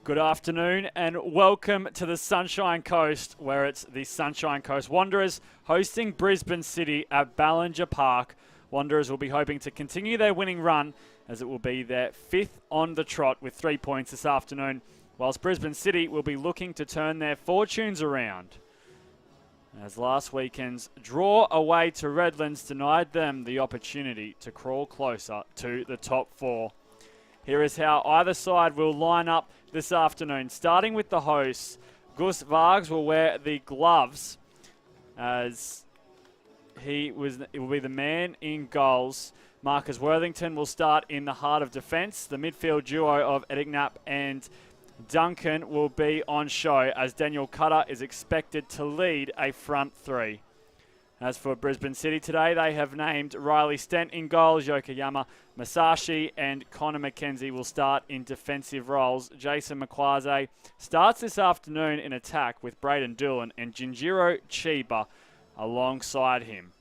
Good afternoon and welcome to the Sunshine Coast, where it's the Sunshine Coast Wanderers hosting Brisbane City at Ballinger Park. Wanderers will be hoping to continue their winning run as it will be their fifth on the trot with 3 points this afternoon, whilst Brisbane City will be looking to turn their fortunes around, as last weekend's draw away to Redlands denied them the opportunity to crawl closer to the top four. Here is how either side will line up this afternoon. Starting with the hosts, Gus Vargs will wear the gloves as it will be the man in goals. Marcus Worthington will start in the heart of defence. The midfield duo of Edignap and Duncan will be on show as Daniel Cutter is expected to lead a front three. As for Brisbane City today, they have named Riley Stent in goals. Yokoyama Masashi and Connor McKenzie will start in defensive roles. Jason Makwaze starts this afternoon in attack with Braden Doolan and Jinjiro Chiba alongside him.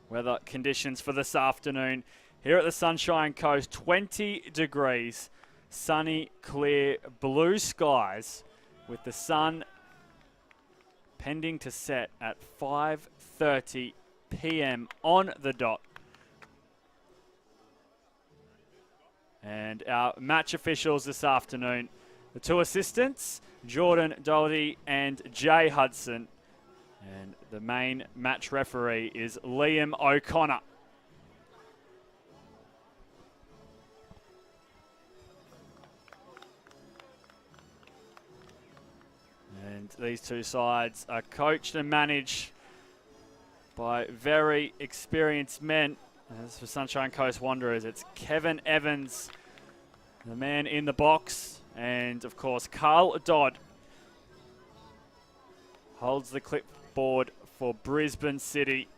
Weather conditions for this afternoon here at the Sunshine Coast, 20 degrees, sunny, clear, blue skies with the sun pending to set at 5:30 p.m. on the dot. And our match officials this afternoon, the two assistants, Jordan Doherty and Jay Hudson. And the main match referee is Liam O'Connor. And these two sides are coached and managed by very experienced men. As for Sunshine Coast Wanderers, it's Kevin Evans, the man in the box, and of course Carl Dodd holds the clipboard for Brisbane City.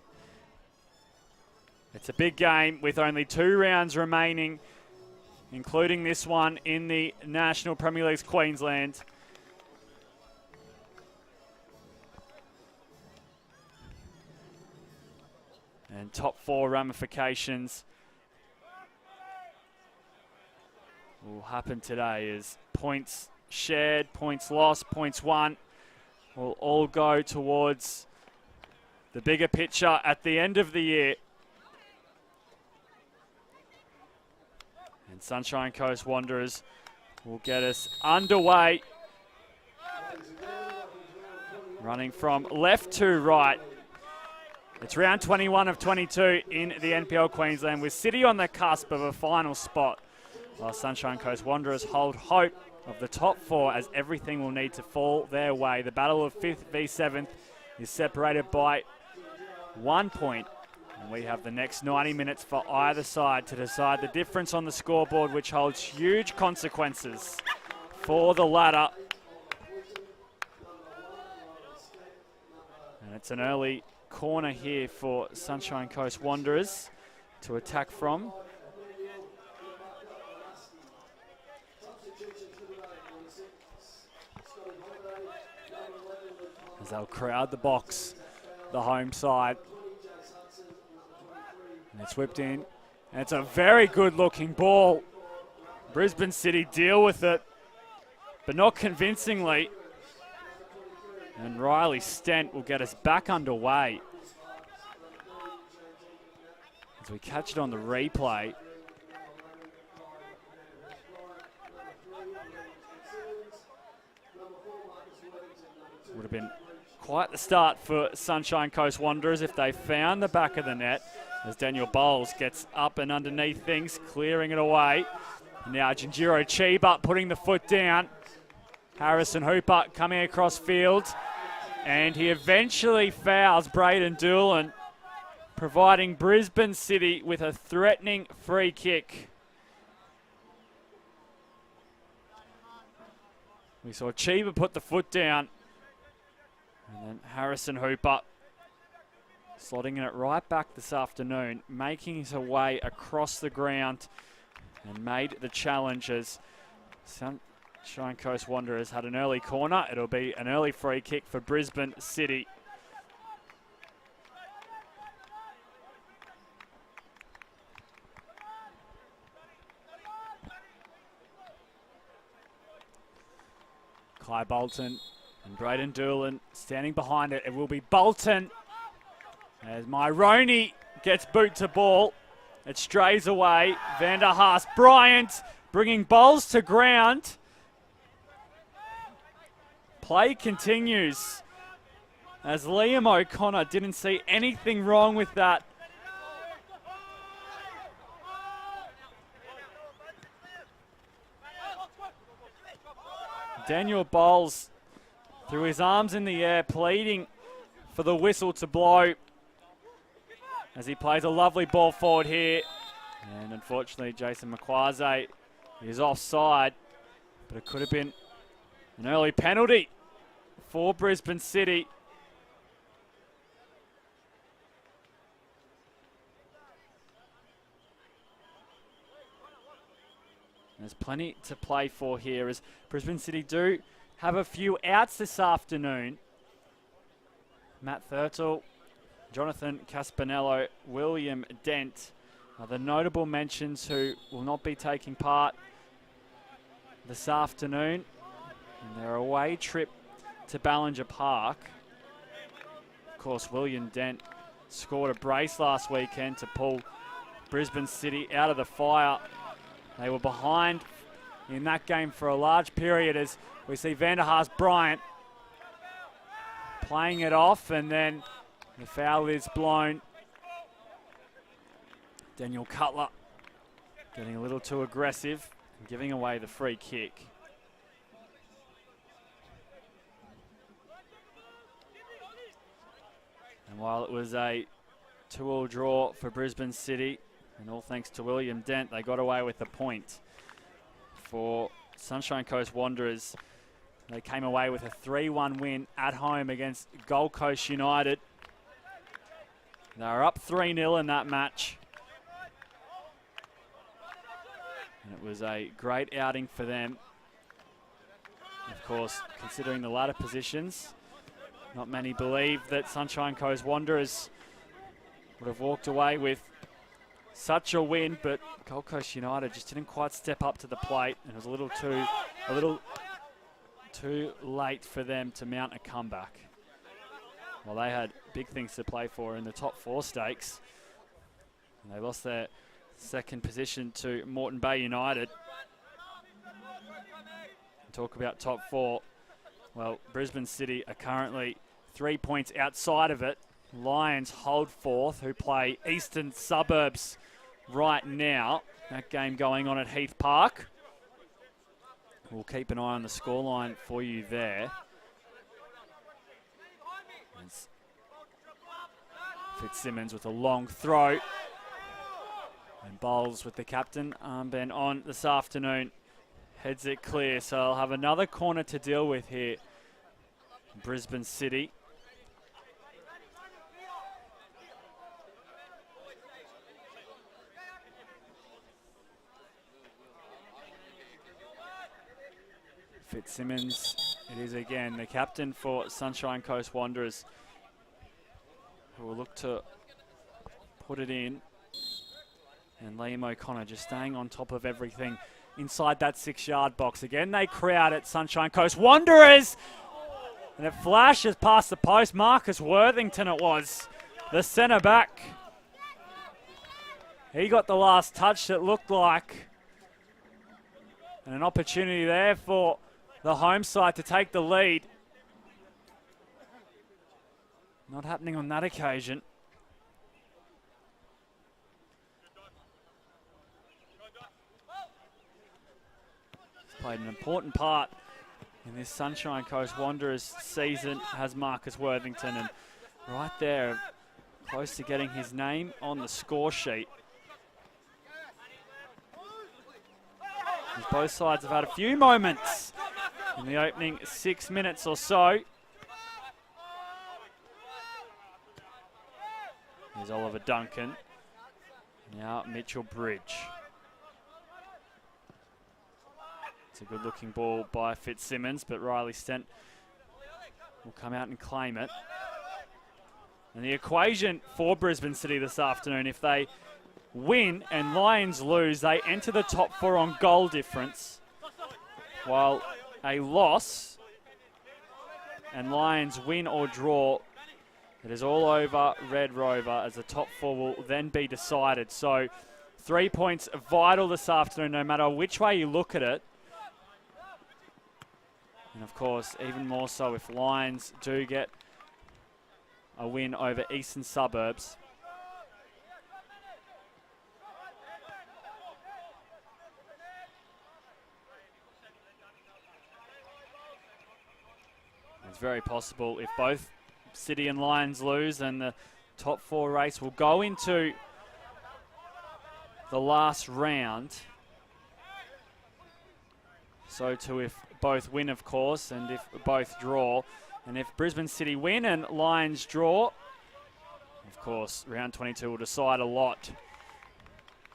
It's a big game with only 2 rounds remaining, including this one in the National Premier League Queensland. And top 4 ramifications will happen today as points shared, points lost, points won will all go towards the bigger picture at the end of the year. And Sunshine Coast Wanderers will get us underway. Running from left to right. It's round 21 of 22 in the NPL Queensland with City on the cusp of a final spot, while Sunshine Coast Wanderers hold hope of the top 4 as everything will need to fall their way. The battle of 5th v 7th is separated by 1 point, and we have the next 90 minutes for either side to decide the difference on the scoreboard, which holds huge consequences for the latter. And it's an early corner here for Sunshine Coast Wanderers to attack from. As they'll crowd the box, the home side. And it's whipped in. And it's a very good looking ball. Brisbane City deal with it, but not convincingly. And Riley Stent will get us back underway. As we catch it on the replay. Would have been quite the start for Sunshine Coast Wanderers if they found the back of the net. As Daniel Bowles gets up and underneath things, clearing it away. Now Jinjiro Chiba putting the foot down. Harrison Hooper coming across field. And he eventually fouls Braden Doolan, providing Brisbane City with a threatening free kick. We saw Chiba put the foot down. And then Harrison Hooper slotting it right back this afternoon, making his way across the ground and made the challenges. Sunshine Coast Wanderers had an early corner. It'll be an early free kick for Brisbane City. Clyde Bolton and Braden Doolan standing behind it. It will be Bolton as Myroney gets boot to ball. It strays away. Van der Haas. Bryant bringing bowls to ground. Play continues as Liam O'Connor didn't see anything wrong with that. Daniel Bowles threw his arms in the air, pleading for the whistle to blow as he plays a lovely ball forward here. And unfortunately, Jason Makwaze is offside, but it could have been an early penalty for Brisbane City. There's plenty to play for here as Brisbane City do have a few outs this afternoon. Matt Thurtle, Jonathan Caspanello, William Dent are the notable mentions who will not be taking part this afternoon in their away trip to Ballinger Park. Of course, William Dent scored a brace last weekend to pull Brisbane City out of the fire. They were behind in that game for a large period as we see Van der Haas Bryant playing it off, and then the foul is blown. Daniel Cutler getting a little too aggressive and giving away the free kick. And while it was a 2-2 draw for Brisbane City, and all thanks to William Dent, they got away with the point. For Sunshine Coast Wanderers, they came away with a 3-1 win at home against Gold Coast United. They were up 3-0 in that match. And it was a great outing for them. Of course, considering the ladder positions, not many believe that Sunshine Coast Wanderers would have walked away with such a win, but Gold Coast United just didn't quite step up to the plate, and it was a little too late for them to mount a comeback. Well, they had big things to play for in the top 4 stakes, and they lost their second position to Moreton Bay United. Talk about top 4. Well, Brisbane City are currently 3 points outside of it. Lions hold 4th, who play Eastern Suburbs right now. That game going on at Heath Park. We'll keep an eye on the scoreline for you there. It's Fitzsimmons with a long throw. And Bowles with the captain armband on this afternoon. Heads it clear, so I'll have another corner to deal with here. Brisbane City. Fitzsimmons, it is again, the captain for Sunshine Coast Wanderers, who will look to put it in. And Liam O'Connor just staying on top of everything inside that 6-yard box. Again, they crowd at Sunshine Coast Wanderers. And it flashes past the post. Marcus Worthington it was, the centre back. He got the last touch, it looked like. And an opportunity there for the home side to take the lead. Not happening on that occasion. He's played an important part in this Sunshine Coast Wanderers season, has Marcus Worthington, and right there, close to getting his name on the score sheet. As both sides have had a few moments in the opening 6 minutes or so. Here's Oliver Duncan. Now Mitchell Bridge. It's a good looking ball by Fitzsimmons, but Riley Stent will come out and claim it. And the equation for Brisbane City this afternoon, if they win and Lions lose, they enter the top 4 on goal difference, while a loss and Lions win or draw, it is all over Red Rover, as the top four will then be decided. So 3 points vital this afternoon, no matter which way you look at it. And of course, even more so if Lions do get a win over Eastern Suburbs. It's very possible if both City and Lions lose, and the top four race will go into the last round. So too if both win, of course, and if both draw. And if Brisbane City win and Lions draw, of course, round 22 will decide a lot.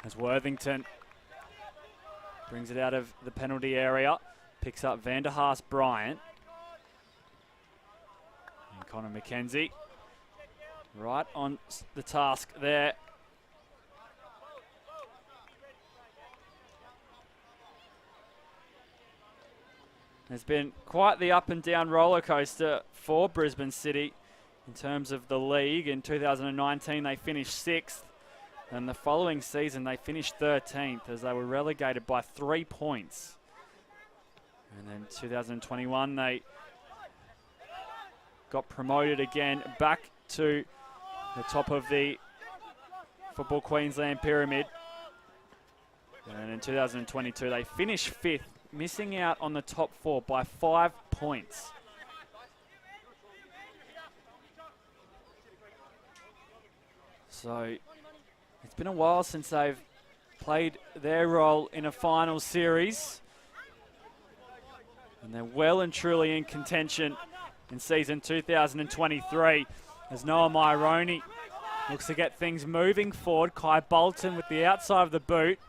As Worthington brings it out of the penalty area, picks up Van der Haas Bryant. And Connor McKenzie right on the task there. It's been quite the up and down roller coaster for Brisbane City in terms of the league. In 2019, they finished 6th, and the following season, they finished 13th as they were relegated by 3 points. And then 2021, they got promoted again back to the top of the Football Queensland pyramid. And in 2022, they finished 5th, missing out on the top four by 5 points. So it's been a while since they've played their role in a final series. And they're well and truly in contention in season 2023 as Noah Myroney looks to get things moving forward. Kai Bolton with the outside of the boot.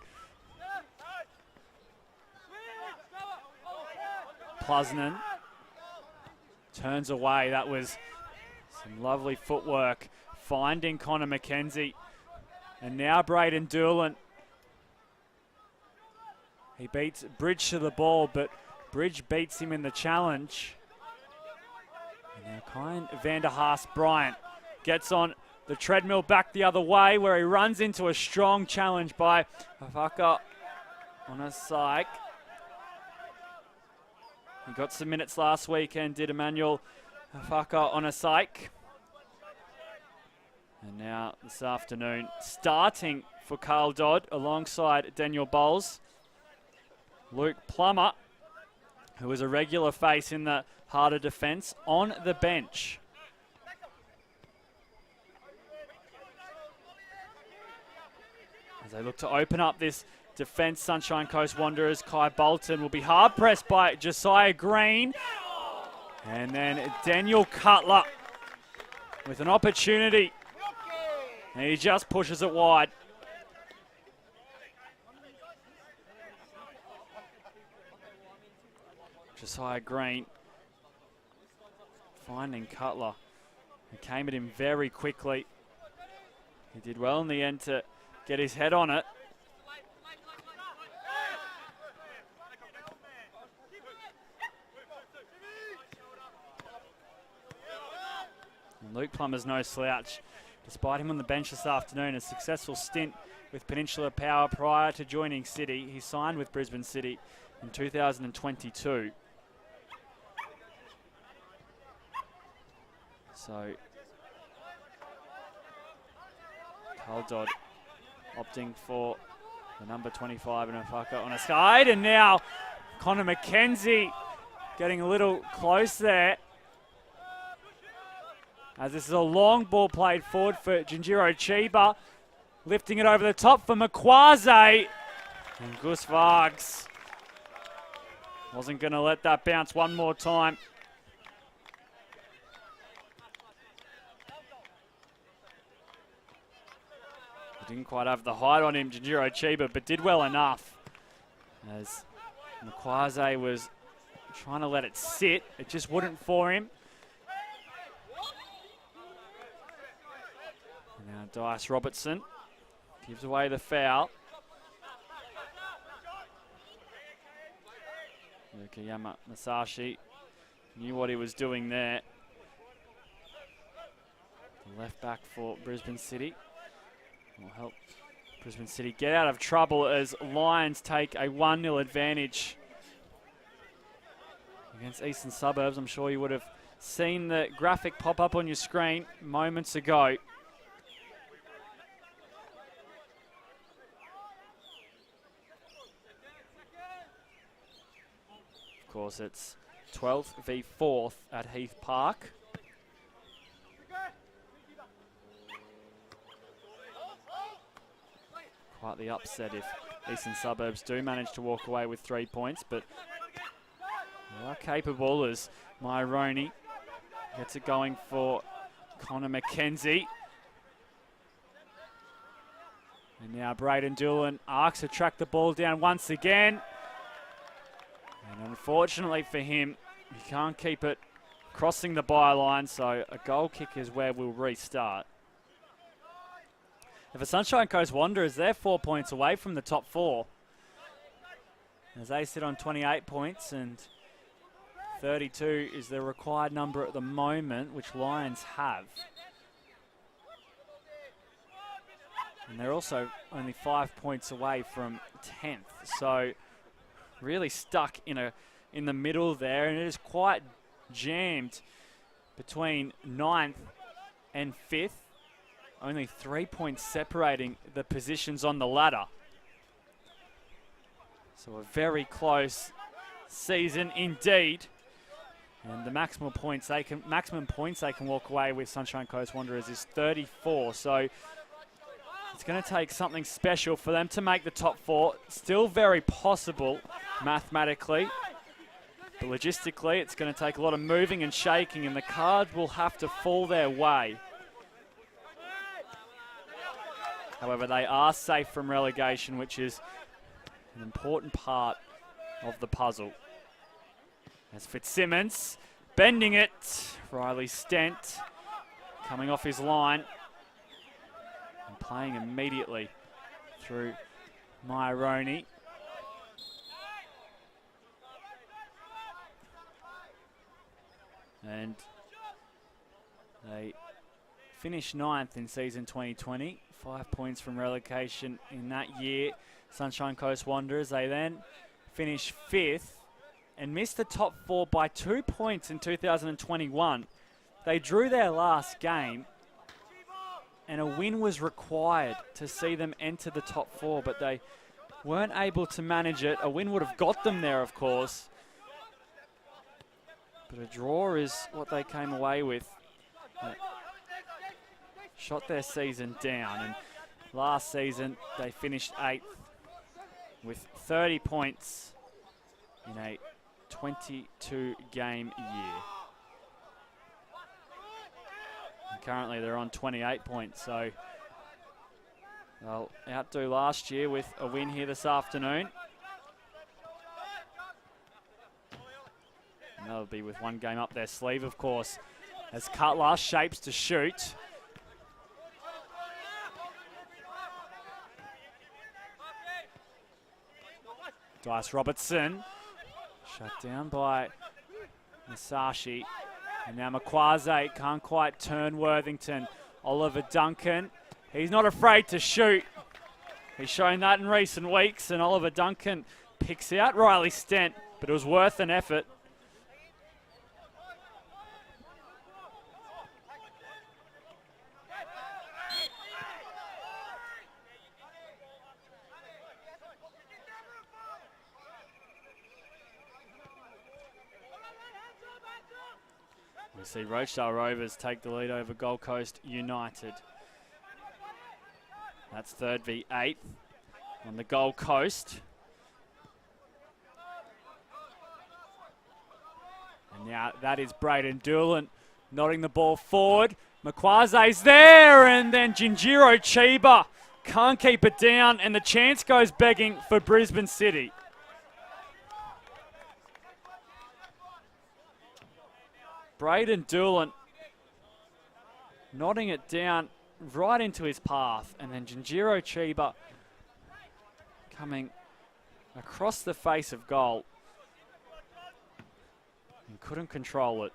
Plusnan turns away. That was some lovely footwork, finding Connor McKenzie. And now Braden Doolan. He beats Bridge to the ball, but Bridge beats him in the challenge. And now Van der Haas Bryant gets on the treadmill back the other way, where he runs into a strong challenge by Hafaka on a psych. He got some minutes last weekend, did Emmanuel Hafaka on a psych. And now this afternoon, starting for Carl Dodd alongside Daniel Bowles, Luke Plummer, who is a regular face in the harder defence, on the bench. As they look to open up this defence, Sunshine Coast Wanderers, Kai Bolton will be hard pressed by Josiah Green. And then Daniel Cutler with an opportunity. And he just pushes it wide. Josiah Green finding Cutler, who came at him very quickly. He did well in the end to get his head on it. And Luke Plummer's no slouch. Despite him on the bench this afternoon, a successful stint with Peninsula Power prior to joining City. He signed with Brisbane City in 2022. So, Carl Dodd opting for the number 25 and Afaka on a side. And now Connor McKenzie getting a little close there. As this is a long ball played forward for Jinjiro Chiba. Lifting it over the top for Makwaze. And Gus Vargs wasn't going to let that bounce one more time. He didn't quite have the height on him, Jinjiro Chiba, but did well enough. As Makwaze was trying to let it sit. It just wouldn't for him. Now Dice Robertson gives away the foul. Yukiyama Masashi Knew what he was doing there. The left back for Brisbane City will help Brisbane City get out of trouble as Lions take a 1-0 advantage against Eastern Suburbs. I'm sure you would have seen the graphic pop up on your screen moments ago. Of course, it's 12th v 4th at Heath Park. Quite the upset if Eastern Suburbs do manage to walk away with 3 points, but they are capable as Myroney gets it going for Connor McKenzie. And now Braden Doolan arcs to track the ball down once again. And unfortunately for him, he can't keep it crossing the byline, so a goal kick is where we'll restart. If the Sunshine Coast Wanderers, they're 4 points away from the top 4, as they sit on 28 points, and 32 is the required number at the moment, which Lions have. And they're also only 5 points away from 10th, so really stuck in the middle there, and it is quite jammed between 9th and 5th. Only 3 points separating the positions on the ladder. So a very close season indeed. And the maximum points they can walk away with Sunshine Coast Wanderers is 34. So it's going to take something special for them to make the top 4. Still very possible mathematically. But logistically, it's going to take a lot of moving and shaking, and the cards will have to fall their way. However, they are safe from relegation, which is an important part of the puzzle. As Fitzsimmons bending it, Riley Stent coming off his line and playing immediately through Myroney. And they finished 9th in season 2020. 5 points from relegation in that year. Sunshine Coast Wanderers, they then finished 5th and missed the top 4 by 2 points in 2021. They drew their last game and a win was required to see them enter the top 4, but they weren't able to manage it. A win would have got them there, of course, but a draw is what they came away with. Shot their season down, and last season they finished 8th with 30 points in a 22-game year. And currently they're on 28 points, so they'll outdo last year with a win here this afternoon. And that'll be with one game up their sleeve, of course, as Cutler shapes to shoot. Dice Robertson, shut down by Masashi. And now Makwaze can't quite turn Worthington. Oliver Duncan, he's not afraid to shoot. He's shown that in recent weeks, and Oliver Duncan picks out Riley Stent, but it was worth an effort. We see Rochdale Rovers take the lead over Gold Coast United. That's 3rd v 8th on the Gold Coast. And now that is Braden Doolan nodding the ball forward. Makwaze's there, and then Jinjiro Chiba can't keep it down, and the chance goes begging for Brisbane City. Braden Doolan nodding it down right into his path, and then Jinjiro Chiba coming across the face of goal. and couldn't control it.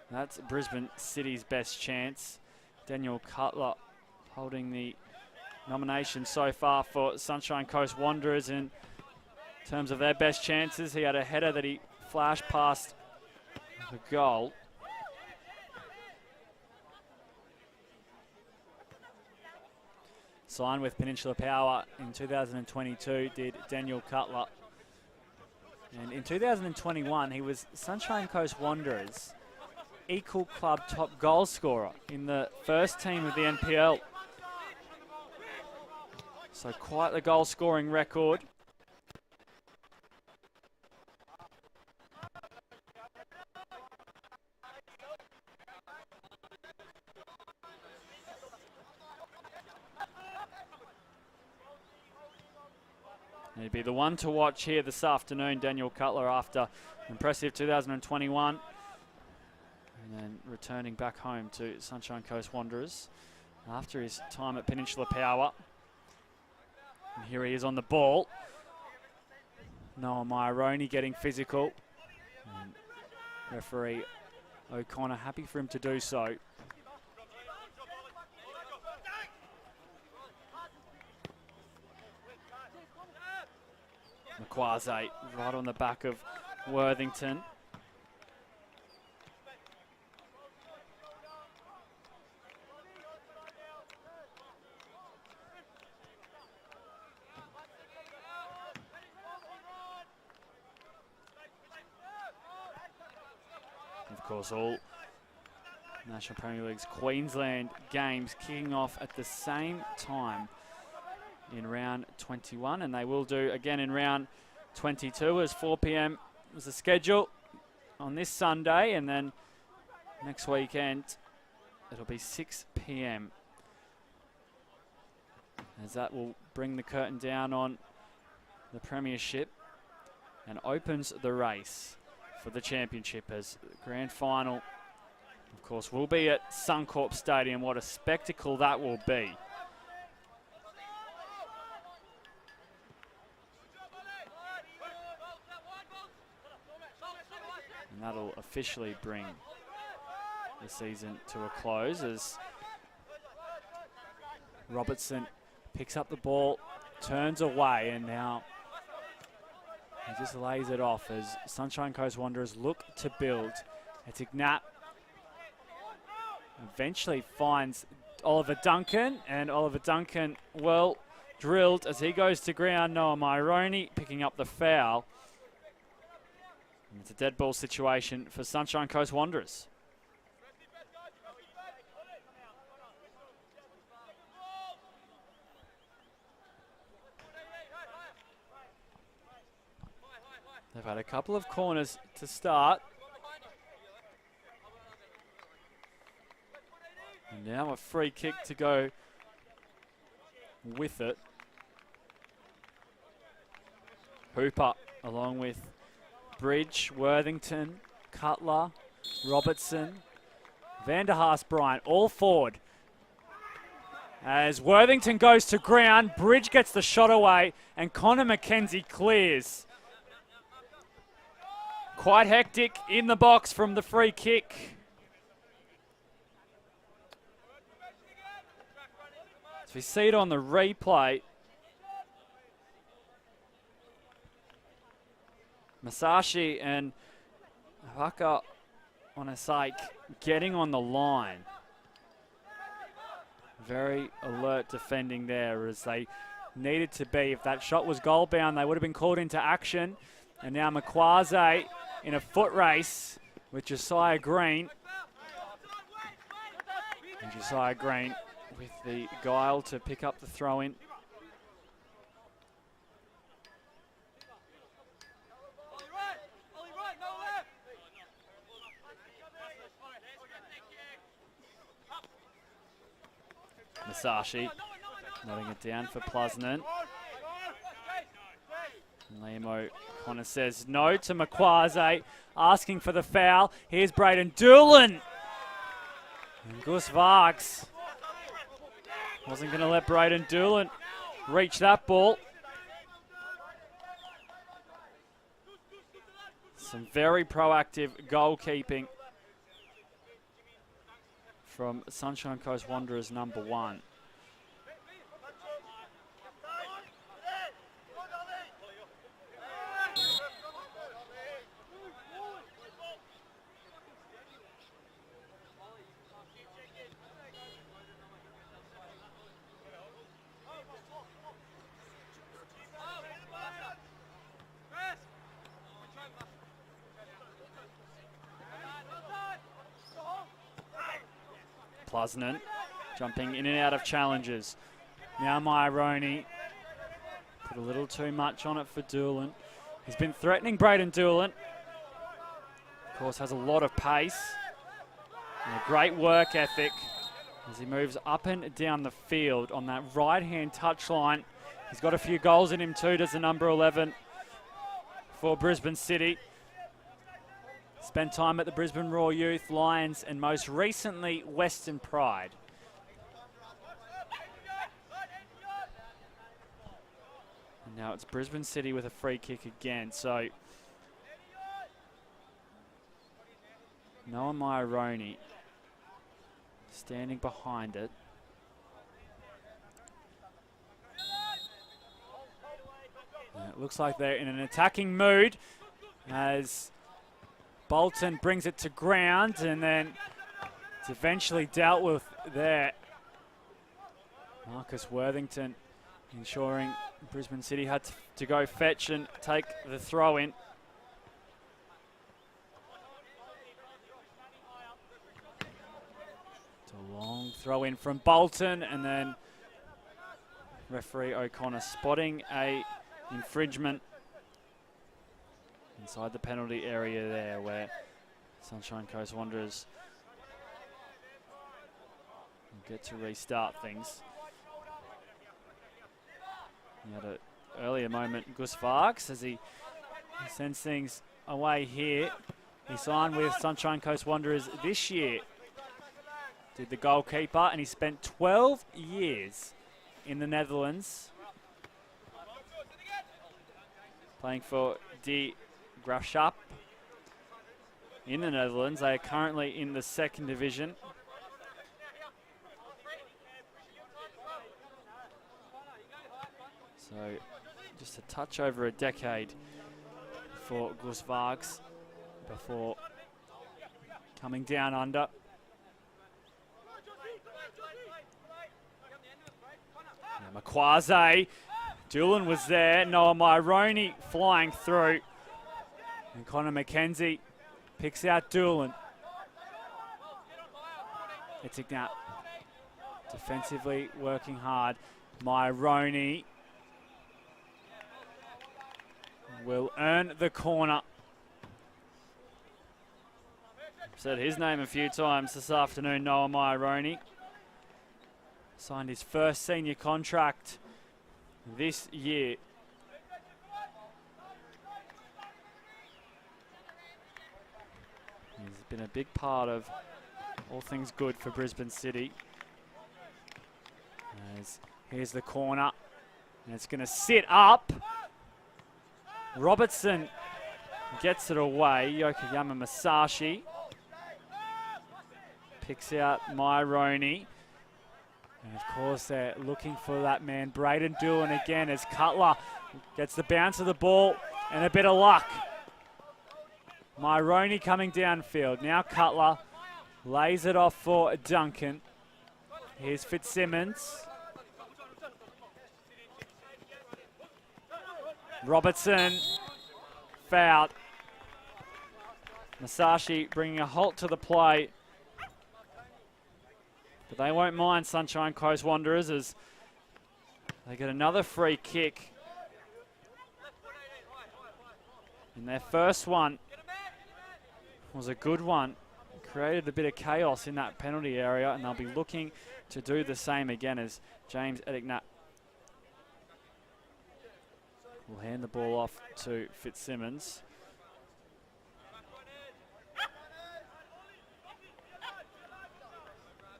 That's Brisbane City's best chance. Daniel Cutler holding the nomination so far for Sunshine Coast Wanderers in terms of their best chances. He had a header that he flashed past the goal. Signed with Peninsula Power in 2022 did Daniel Cutler. And in 2021 he was Sunshine Coast Wanderers equal club top goal scorer in the first team of the NPL. So quite the goal scoring record. He'd be the one to watch here this afternoon, Daniel Cutler, after an impressive 2021. And then returning back home to Sunshine Coast Wanderers after his time at Peninsula Power. And here he is on the ball. Noah Myroney getting physical. And referee O'Connor happy for him to do so. Makwase right on the back of Worthington. Of course, all National Premier League's Queensland games kicking off at the same time in round 21, and they will do again in round 22 as 4 p.m. was the schedule on this Sunday, and then next weekend it'll be 6 p.m. as that will bring the curtain down on the premiership and opens the race for the championship, as the grand final, of course, will be at Suncorp Stadium. What a spectacle that will be. And that'll officially bring the season to a close as Robertson picks up the ball, turns away, and now he just lays it off as Sunshine Coast Wanderers look to build. Etignat eventually finds Oliver Duncan, and Oliver Duncan, well drilled as he goes to ground. Noah Myroney picking up the foul. And it's a dead ball situation for Sunshine Coast Wanderers. They've had a couple of corners to start. And now a free kick to go with it. Hooper along with Bridge, Worthington, Cutler, Robertson, Vanderhaas, Bryant, all forward. As Worthington goes to ground, Bridge gets the shot away and Connor McKenzie clears. Quite hectic in the box from the free kick. So we see it on the replay. Masashi and Haka Onasake getting on the line. Very alert defending there as they needed to be. If that shot was goal bound, they would have been called into action. And now Makwase in a foot race with Josiah Green. And Josiah Green with the guile to pick up the throw in. Masashi letting it down for Plusnan. Liam O'Connor says no to Makwase, asking for the foul. Here's Braden Doolan. And Gus Vargs wasn't going to let Braden Doolan reach that ball. Some very proactive goalkeeping from Sunshine Coast Wanderers number 1. Plusnant jumping in and out of challenges. Now Myroney put a little too much on it for Doolan. He's been threatening Braden Doolan. Of course, has a lot of pace and a great work ethic as he moves up and down the field on that right-hand touchline. He's got a few goals in him too, does the number 11 for Brisbane City. Spent time at the Brisbane Roar Youth, Lions, and most recently Western Pride. And now it's Brisbane City with a free kick again. So Noah Myroney standing behind it. And it looks like they're in an attacking mood as Bolton brings it to ground, and then it's eventually dealt with there. Marcus Worthington ensuring Brisbane City had to go fetch and take the throw in. It's a long throw in from Bolton, and then referee O'Connor spotting a infringement inside the penalty area there, where Sunshine Coast Wanderers will get to restart things. He had an earlier moment, Gus Varks, as he sends things away here. He signed with Sunshine Coast Wanderers this year. Did the goalkeeper, and he spent 12 years in the Netherlands playing for De Graafschap in the Netherlands. They are currently in the 2nd division. So just a touch over a decade for Gus Vargs before coming down under. Now Makwaze, Doolan was there, Noah Myroney flying through. And Connor McKenzie picks out Doolan. It's Ignat defensively working hard. Myroney will earn the corner. Said his name a few times this afternoon, Noah Myroney. Signed his first senior contract this year. He's been a big part of all things good for Brisbane City. As here's the corner, and it's going to sit up. Robertson gets it away. Yokoyama Masashi picks out Myroney. And of course, they're looking for that man, Braden Doolan, again, as Cutler gets the bounce of the ball and a bit of luck. Myroney coming downfield. Now Cutler lays it off for Duncan. Here's Fitzsimmons. Robertson fouled. Masashi bringing a halt to the play. But they won't mind Sunshine Coast Wanderers as they get another free kick. And their first one was a good one. Created a bit of chaos in that penalty area, and they'll be looking to do the same again as James Edignat will hand the ball off to Fitzsimmons.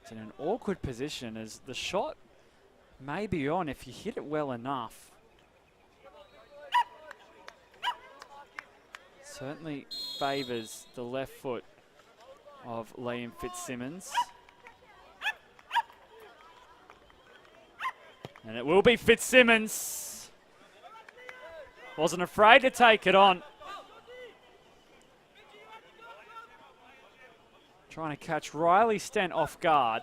It's in an awkward position as the shot may be on if you hit it well enough. Certainly favours the left foot of Liam Fitzsimmons. And it will be Fitzsimmons. Wasn't afraid to take it on. Trying to catch Riley Stent off guard.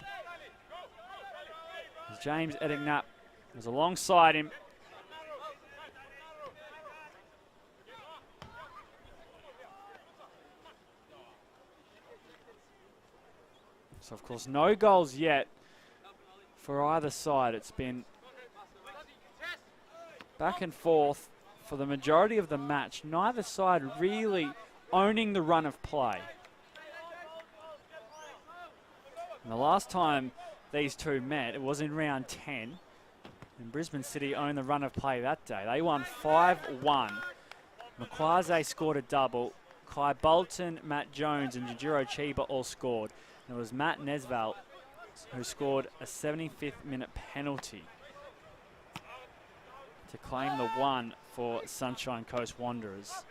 As James Edignap was alongside him. So, of course, no goals yet for either side. It's been back and forth for the majority of the match. Neither side really owning the run of play. And the last time these two met, it was in round 10. And Brisbane City owned the run of play that day. They won 5-1. Makwaze scored a double. Kai Bolton, Matt Jones, and Jujiro Chiba all scored. And it was Matt Nesval who scored a 75th minute penalty to claim the one for Sunshine Coast Wanderers.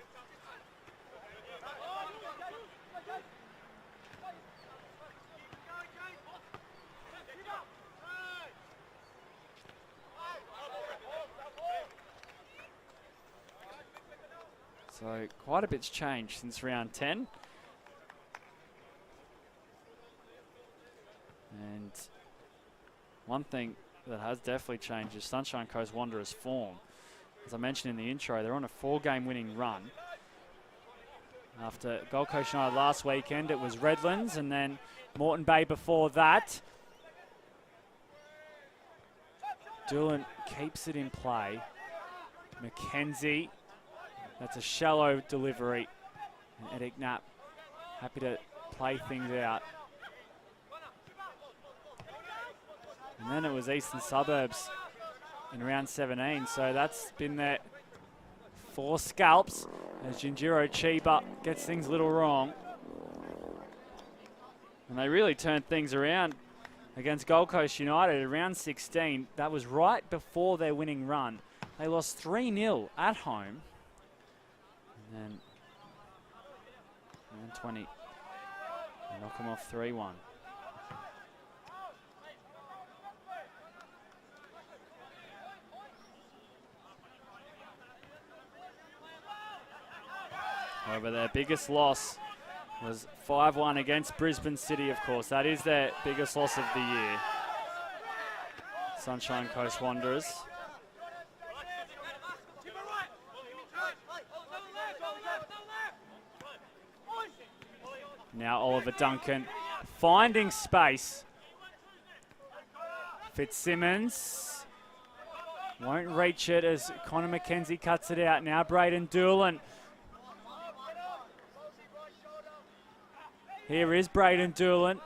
So quite a bit's changed since round 10. And one thing that has definitely changed is Sunshine Coast Wanderers' form. As I mentioned in the intro, they're on a 4-game winning run. After Gold Coast United last weekend, it was Redlands and then Moreton Bay before that. Doolan keeps it in play. McKenzie, that's a shallow delivery. And Edic Knapp happy to play things out. And then it was Eastern Suburbs in round 17. So that's been their 4 scalps as Jinjiro Chiba gets things a little wrong. And they really turned things around against Gold Coast United in round 16. That was right before their winning run. They lost 3-0 at home. And then round 20, they knock them off 3-1. However, their biggest loss was 5-1 against Brisbane City, of course. That is their biggest loss of the year. Sunshine Coast Wanderers. Now Oliver Duncan finding space. Fitzsimmons won't reach it as Connor McKenzie cuts it out. Now Braden Doolan. Here is Braden Doolan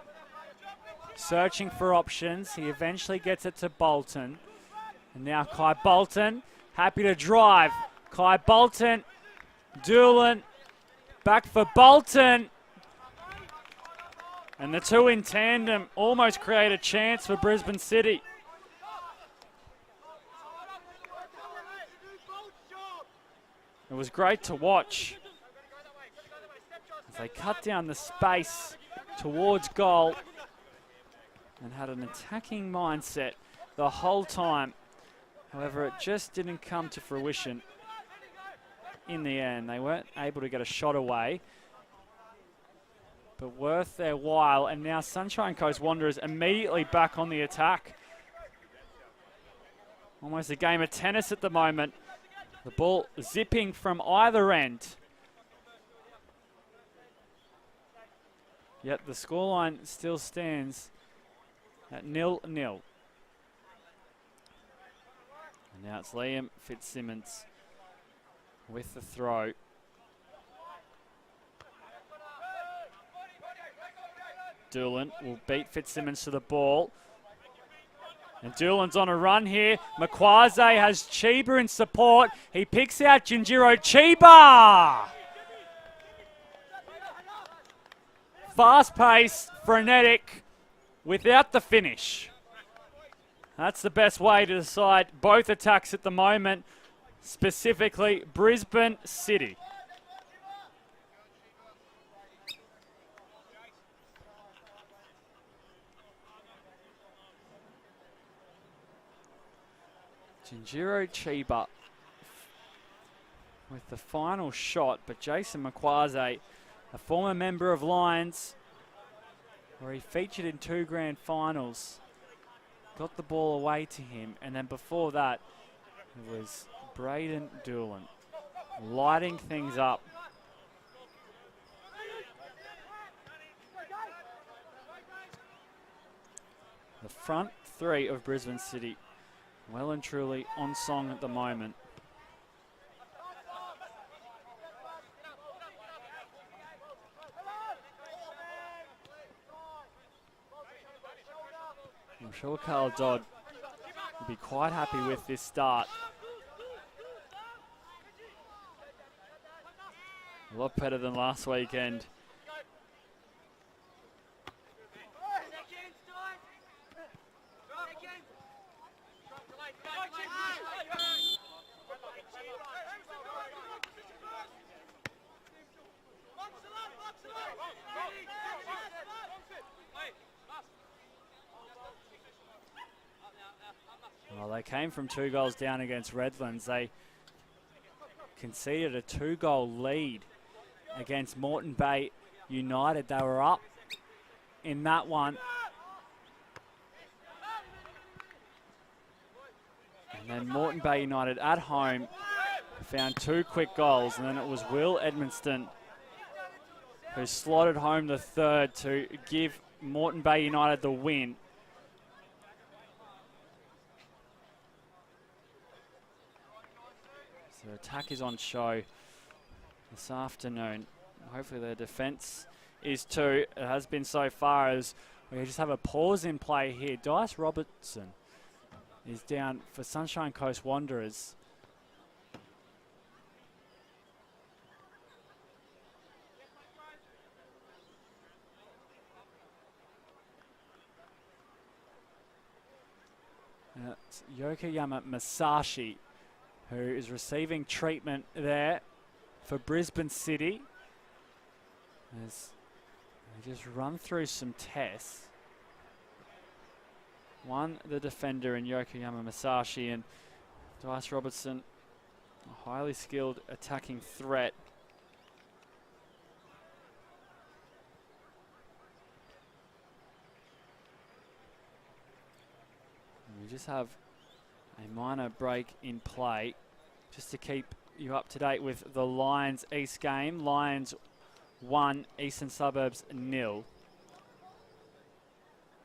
searching for options. He eventually gets it to Bolton. And now Kai Bolton happy to drive. Kai Bolton, Doolan, back for Bolton. And the two in tandem almost create a chance for Brisbane City. It was great to watch as they cut down the space towards goal and had an attacking mindset the whole time. However, it just didn't come to fruition in the end. They weren't able to get a shot away, but worth their while. And now Sunshine Coast Wanderers immediately back on the attack. Almost a game of tennis at the moment. The ball zipping from either end. Yet the scoreline still stands at 0-0. And now it's Liam Fitzsimmons with the throw. Doolan will beat Fitzsimmons to the ball. And Doolan's on a run here. Makwaze has Chiba in support. He picks out Jinjiro Chiba. Fast-paced, frenetic, without the finish. That's the best way to decide both attacks at the moment, specifically Brisbane City. Jinjiro Chiba with the final shot, but Jason Makwaze, a former member of Lions, where he featured in 2 grand finals, got the ball away to him, and then before that, it was Braden Doolan lighting things up. The front 3 of Brisbane City, well and truly on song at the moment. I'm sure Carl Dodd will be quite happy with this start. A lot better than last weekend. Well, they came from 2 goals down against Redlands. They conceded a 2-goal lead against Moreton Bay United. They were up in that one. And then Moreton Bay United at home found 2 quick goals, and then it was Will Edmonston who slotted home the 3rd to give Moreton Bay United the win. So attack is on show this afternoon. Hopefully their defence is too. It has been so far, as we just have a pause in play here. Dice Robertson is down for Sunshine Coast Wanderers. It's Yokoyama Masashi who is receiving treatment there for Brisbane City. As they just run through some tests. One, the defender in Yokoyama Masashi, and Dice Robertson, a highly skilled attacking threat. And we just have a minor break in play just to keep you up to date with the Lions East game. Lions 1, Eastern Suburbs 0.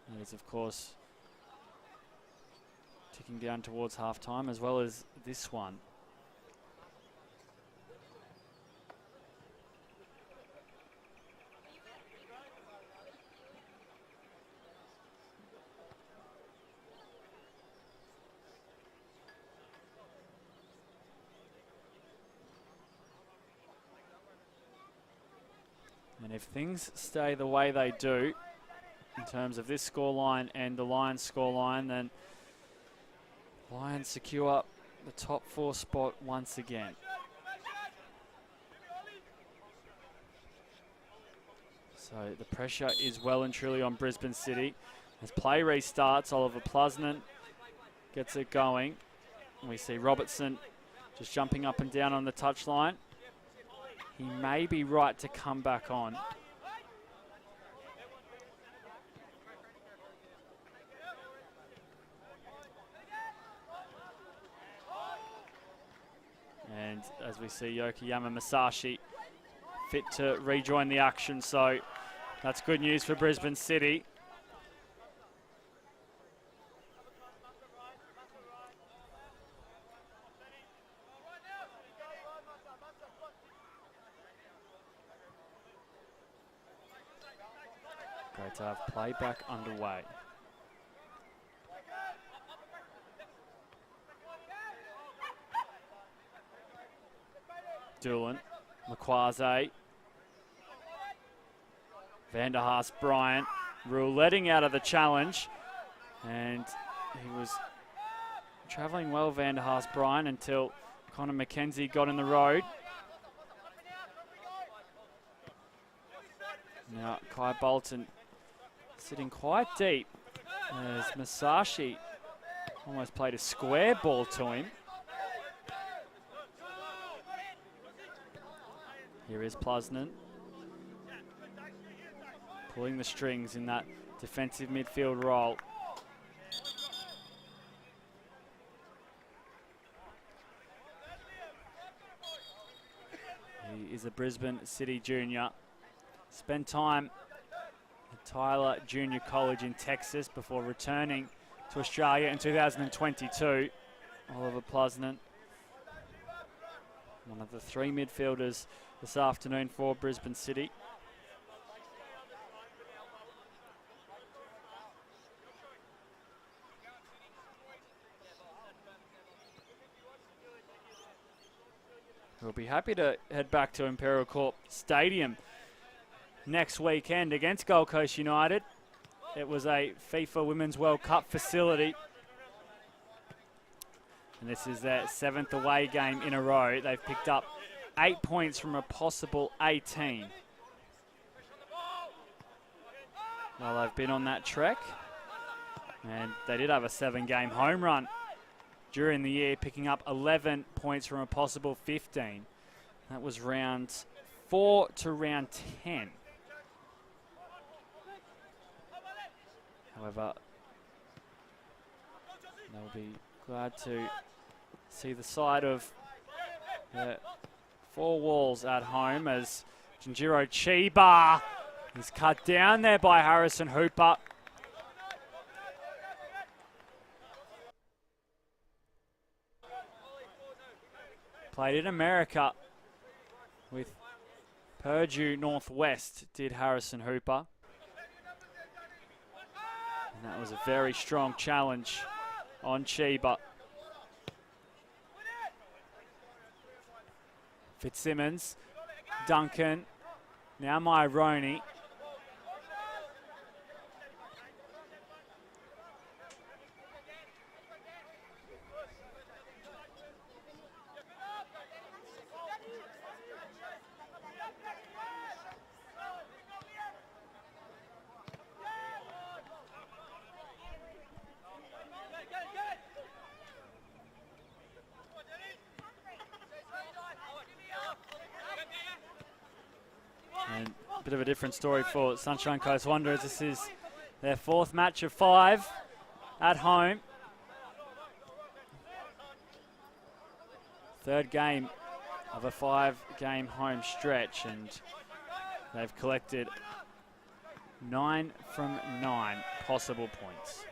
That is, of course, ticking down towards half-time, as well as this one. And if things stay the way they do, in terms of this scoreline and the Lions scoreline, then Lions secure the top 4 spot once again. So the pressure is well and truly on Brisbane City. As play restarts, Oliver Plusnan gets it going. And we see Robertson just jumping up and down on the touchline. He may be right to come back on. And as we see Yokoyama Masashi fit to rejoin the action, so that's good news for Brisbane City. Great to have play back underway. Doolan, Makwaze, Vanderhaast Bryant, Rule letting out of the challenge, and he was travelling well, Vanderhaast Bryant, until Connor McKenzie got in the road. Now Kai Bolton sitting quite deep as Masashi Almost played a square ball to him. Here is Plusnan. Pulling the strings in that defensive midfield role. He is a Brisbane City junior. Spent time at Tyler Junior College in Texas before returning to Australia in 2022. Oliver Plusnan, one of the three midfielders this afternoon for Brisbane City. We'll be happy to head back to Imperial Court Stadium next weekend against Gold Coast United. It was a FIFA Women's World Cup facility. And this is their 7th away game in a row. They've picked up 8 points from a possible 18. Well, they've been on that trek. And they did have a 7-game home run during the year, picking up 11 points from a possible 15. That was round 4 to round 10. However, they'll be glad to see the side of the four walls at home as Jinjiro Chiba is cut down there by Harrison Hooper. Played in America with Purdue Northwest, did Harrison Hooper. And that was a very strong challenge on Chiba. Fitzsimmons, Duncan, now Myroney. And a bit of a different story for Sunshine Coast Wanderers. This is their 4th match of 5 at home. 3rd game of a 5-game home stretch, and they've collected 9 from 9 possible points.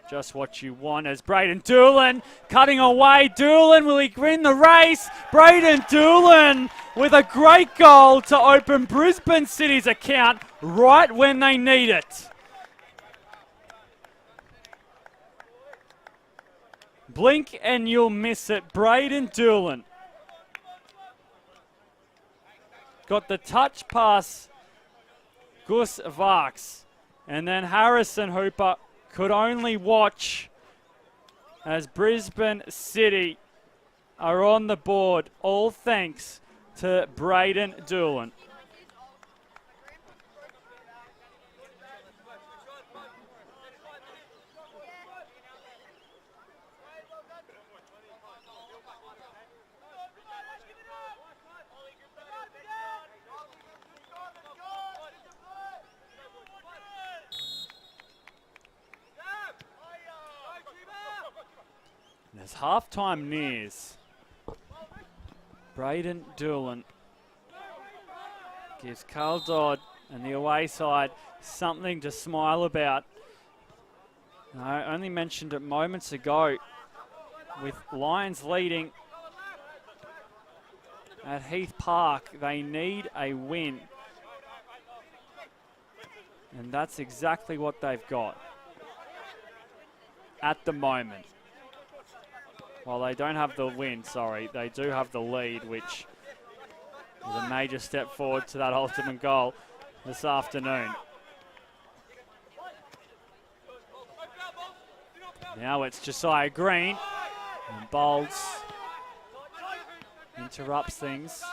Just what you want as Braden Doolan cutting away. Doolan, will he win the race? Braden Doolan with a great goal to open Brisbane City's account right when they need it. Blink and you'll miss it. Braden Doolan got the touch pass, Gus Varks, and then Harrison Hooper could only watch as Brisbane City are on the board, all thanks to Braden Doolan. As halftime nears, Braden Doolan gives Carl Dodd and the away side something to smile about. I only mentioned it moments ago, with Lions leading at Heath Park, they need a win. And that's exactly what they've got at the moment. Well, they don't have the win, sorry. They do have the lead, which is a major step forward to that ultimate goal this afternoon. Now it's Josiah Green, and Bowles interrupts things.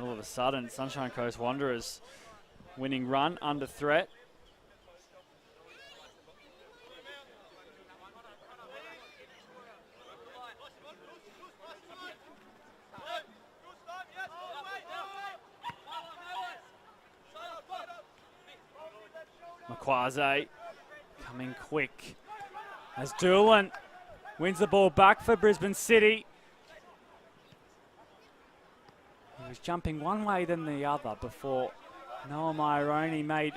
All of a sudden, Sunshine Coast Wanderers winning run under threat. Equalizing coming quick as Doolan wins the ball back for Brisbane City. He was jumping one way then the other before Noah Myroney made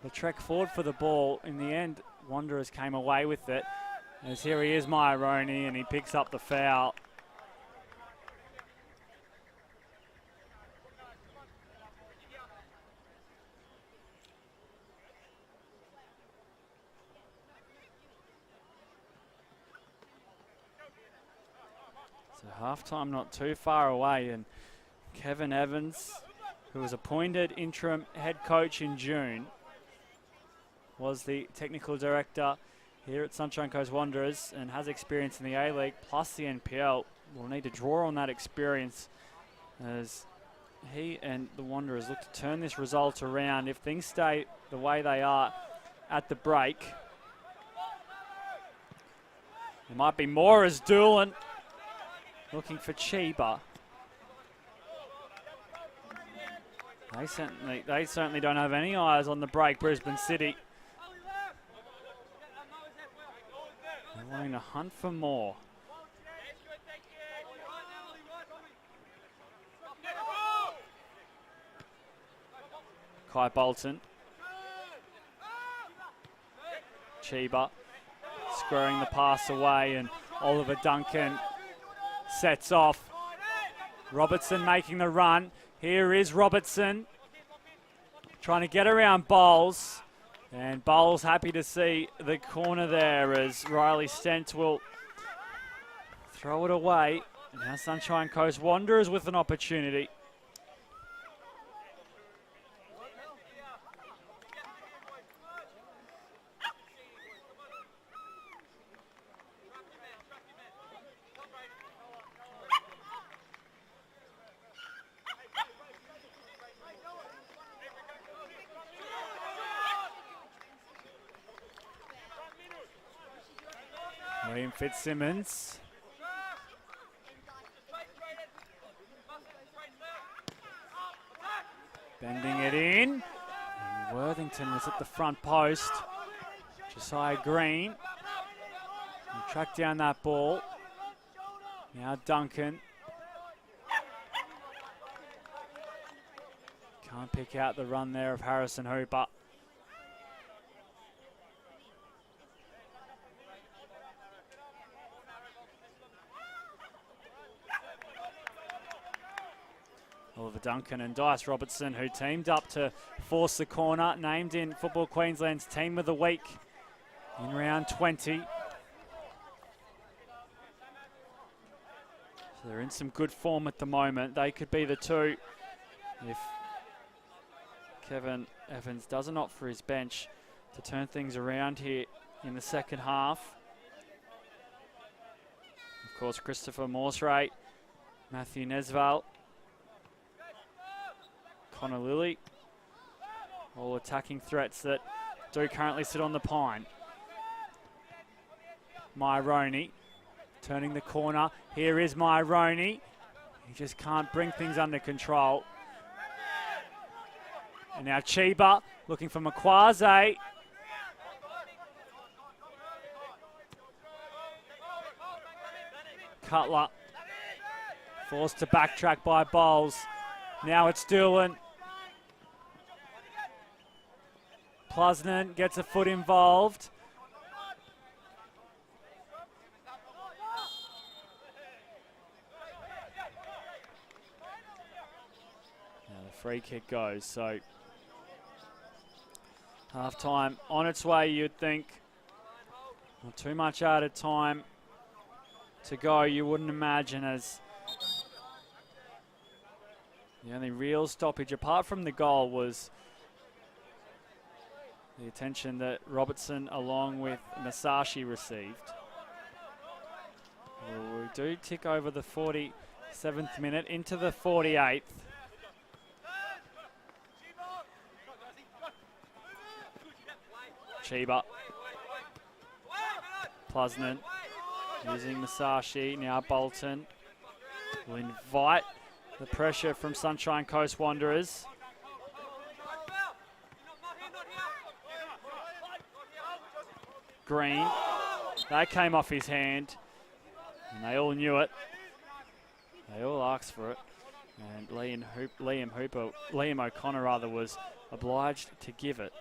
the trek forward for the ball. In the end, Wanderers came away with it. As here he is, Myroney, and he picks up the foul. So halftime not too far away, and Kevin Evans, who was appointed interim head coach in June, was the technical director here at Sunshine Coast Wanderers and has experience in the A-League plus the NPL. Will need to draw on that experience as he and the Wanderers look to turn this result around. If things stay the way they are at the break, there might be more as Doolan looking for Chiba. They certainly don't have any eyes on the break, Brisbane City. They're wanting to hunt for more. Kai Bolton. Chiba squaring the pass away, and Oliver Duncan sets off. Robertson making the run. Here is Robertson trying to get around Bowles. And Bowles happy to see the corner there as Riley Stent will throw it away. Now Sunshine Coast Wanderers with an opportunity. William Fitzsimmons. Bending it in. And Worthington was at the front post. Josiah Green. And tracked down that ball. Now Duncan. Can't pick out the run there of Harrison Hooper. Oliver Duncan and Dice Robertson, who teamed up to force the corner, named in Football Queensland's Team of the Week in round 20. So they're in some good form at the moment. They could be the two if Kevin Evans doesn't opt for his bench to turn things around here in the second half. Of course, Christopher Morseray, Matthew Nesval, Connor Lilly, all attacking threats that do currently sit on the pine. Myroney turning the corner. Here is Myroney. He just can't bring things under control. And now Chiba looking for Makwaze. Cutler forced to backtrack by Bowles. Now it's Doolan. Plusnan gets a foot involved. Now the free kick goes, so half-time on its way, you'd think. Not too much out of time to go, you wouldn't imagine, as the only real stoppage, apart from the goal, was the attention that Robertson along with Masashi received. We do tick over the 40 7th minute into the 48th. Chiba. Plusnan using Masashi. Now Bolton will invite the pressure from Sunshine Coast Wanderers. Green. That came off his hand. And they all knew it. They all asked for it. And Liam O'Connor rather was obliged to give it.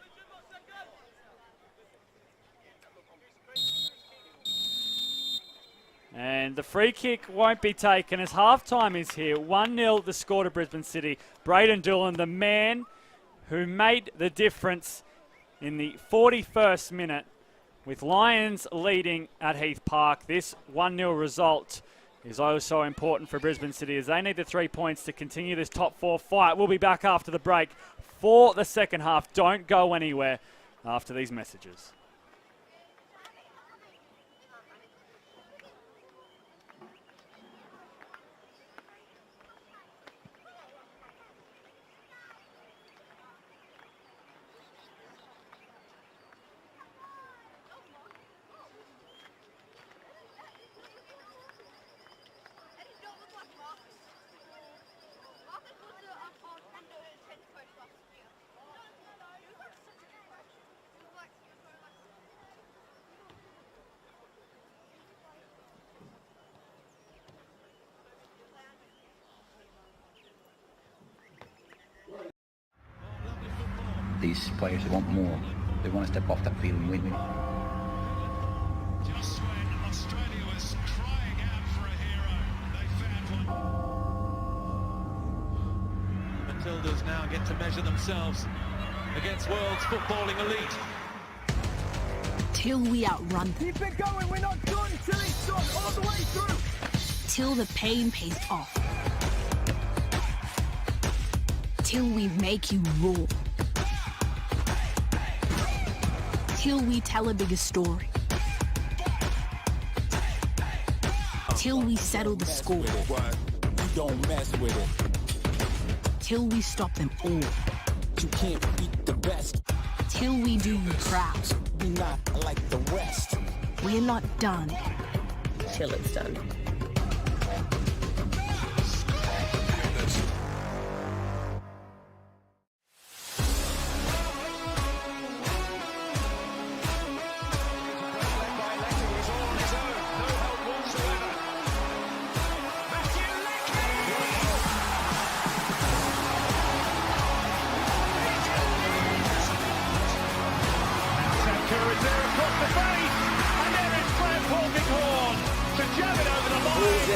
And the free kick won't be taken as halftime is here. 1-0 the score to Brisbane City. Braden Doolan, the man who made the difference in the 41st minute with Lions leading at Heath Park. This 1-0 result is also important for Brisbane City as they need the 3 points to continue this top 4 fight. We'll be back after the break for the second half. Don't go anywhere after these messages. These players want more. They want to step off that field and win. Just when Australia was crying out for a hero, they found one. Matildas now get to measure themselves against world's footballing elite. Till we outrun them. Keep it going, we're not done till it's done, all the way through. Till the pain pays off. Till we make you roar. Till we tell a bigger story. Till we settle the score. You don't mess with it. Till we stop them all. You can't beat the best. Till we do you proud. Be not like the rest. We're not done. Till it's done.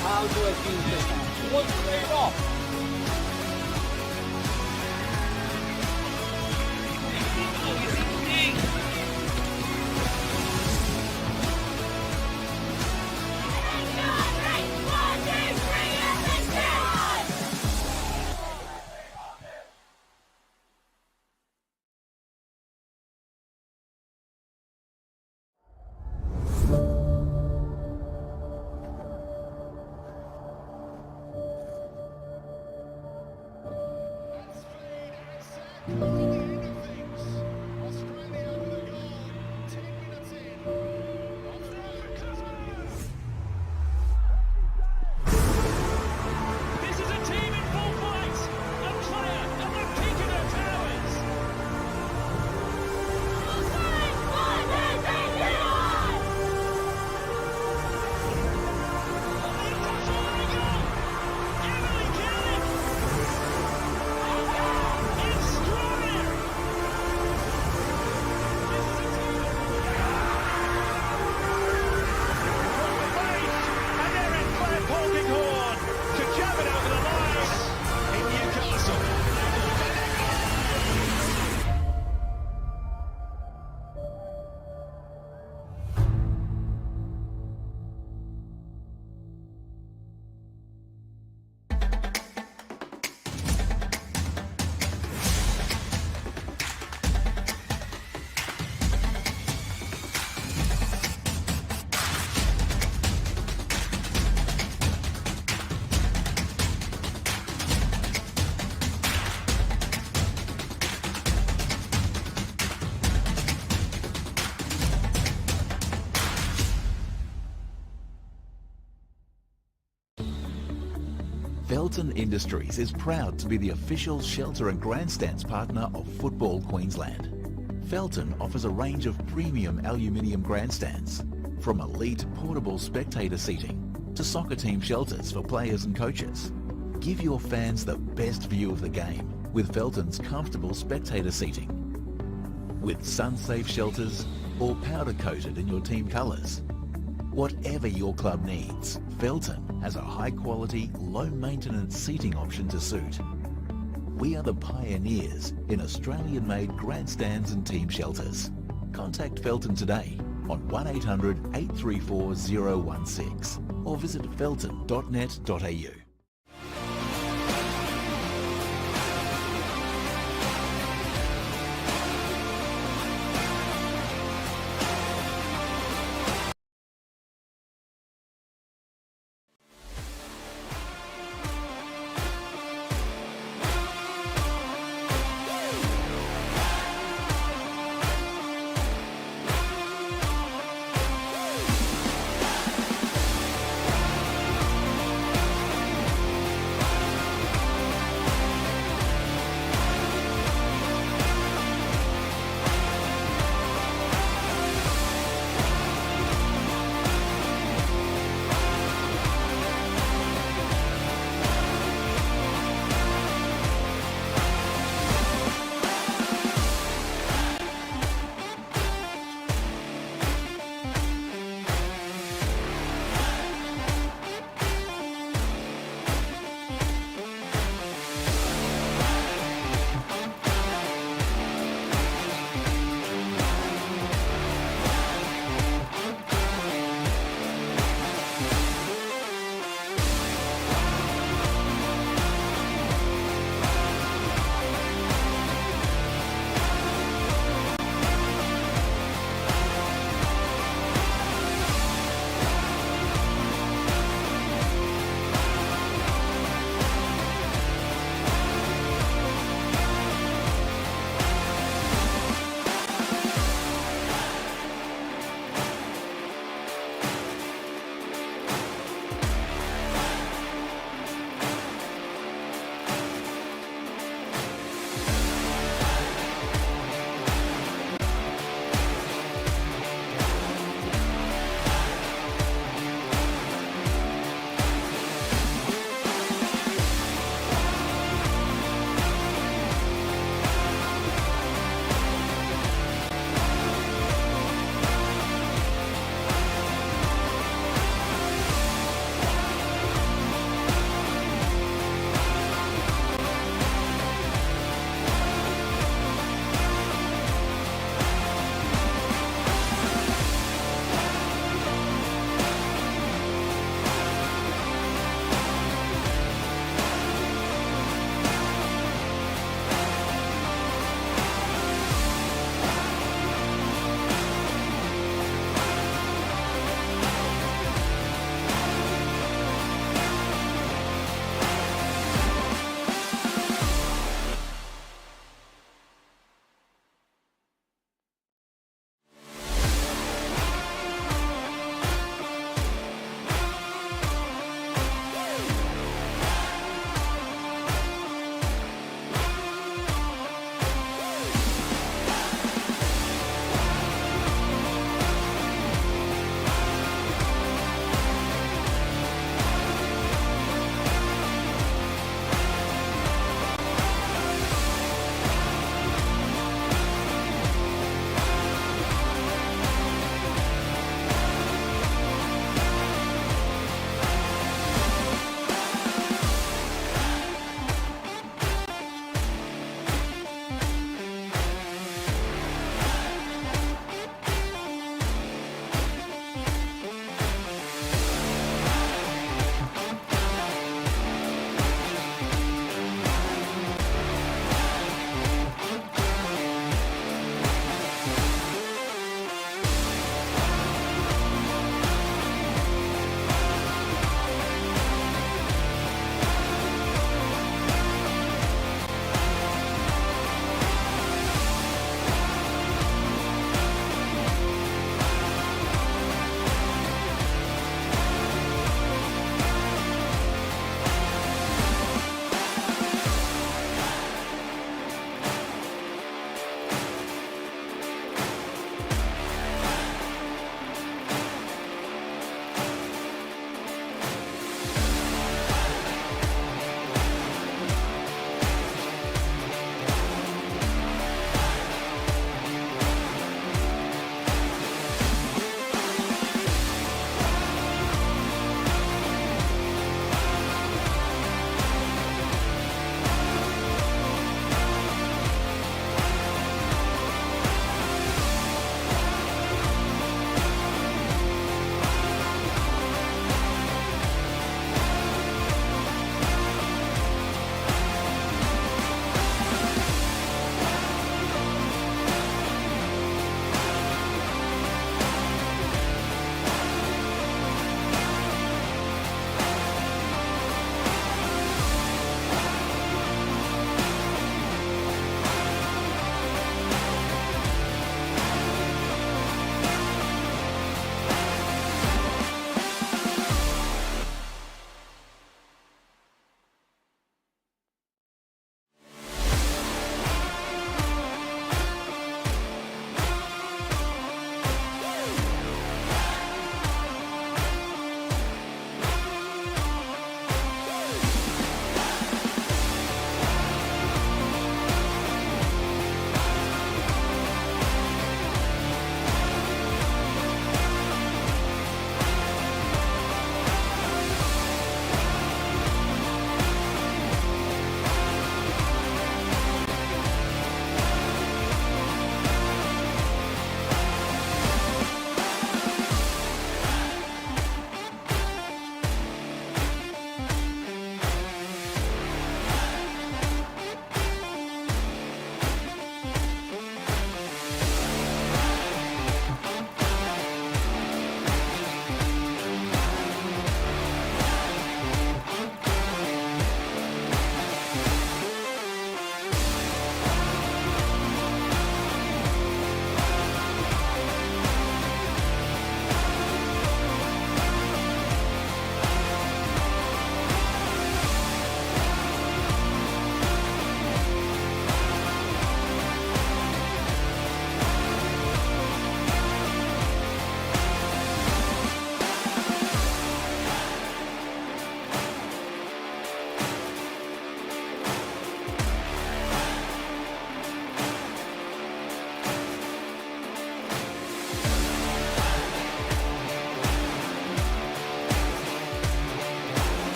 How do I feel this? What's straight off? Felton Industries is proud to be the official shelter and grandstands partner of Football Queensland. Felton offers a range of premium aluminium grandstands, from elite portable spectator seating to soccer team shelters for players and coaches. Give your fans the best view of the game with Felton's comfortable spectator seating. With sun-safe shelters or powder-coated in your team colours. Whatever your club needs, Felton has a high-quality, low-maintenance seating option to suit. We are the pioneers in Australian-made grandstands and team shelters. Contact Felton today on 1800 834 016 or visit felton.net.au.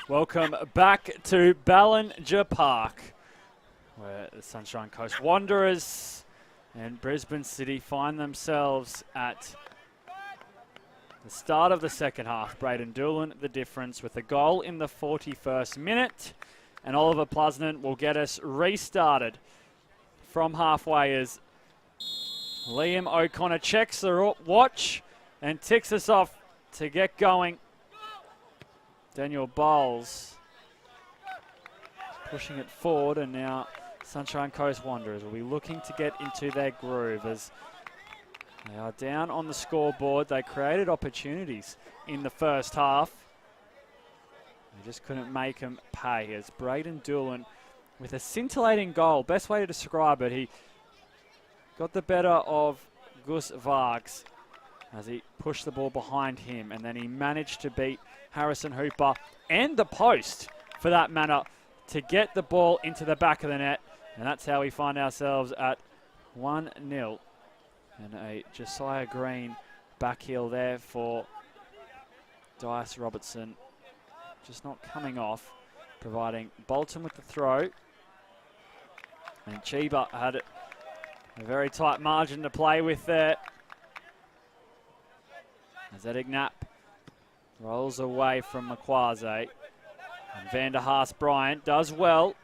Welcome back to Ballinger Park, where the Sunshine Coast Wanderers and Brisbane City find themselves at the start of the second half. Braden Doolan the difference with a goal in the 41st minute, and Oliver Plusnan will get us restarted from halfway as Liam O'Connor checks the watch and ticks us off to get going. Daniel Bowles pushing it forward, and now Sunshine Coast Wanderers will be looking to get into their groove as they are down on the scoreboard. They created opportunities in the first half. They just couldn't make them pay as Braden Doolan with a scintillating goal. Best way to describe it, he got the better of Gus Vargs as he pushed the ball behind him, and then he managed to beat Harrison Hooper and the post, for that matter, to get the ball into the back of the net. And that's how we find ourselves at 1-0. And a Josiah Green back heel there for Dice Robertson. Just not coming off, providing Bolton with the throw. And Chiba had a very tight margin to play with there. As Edick Knapp rolls away from Makwaze. And Vander Haas Bryant does well.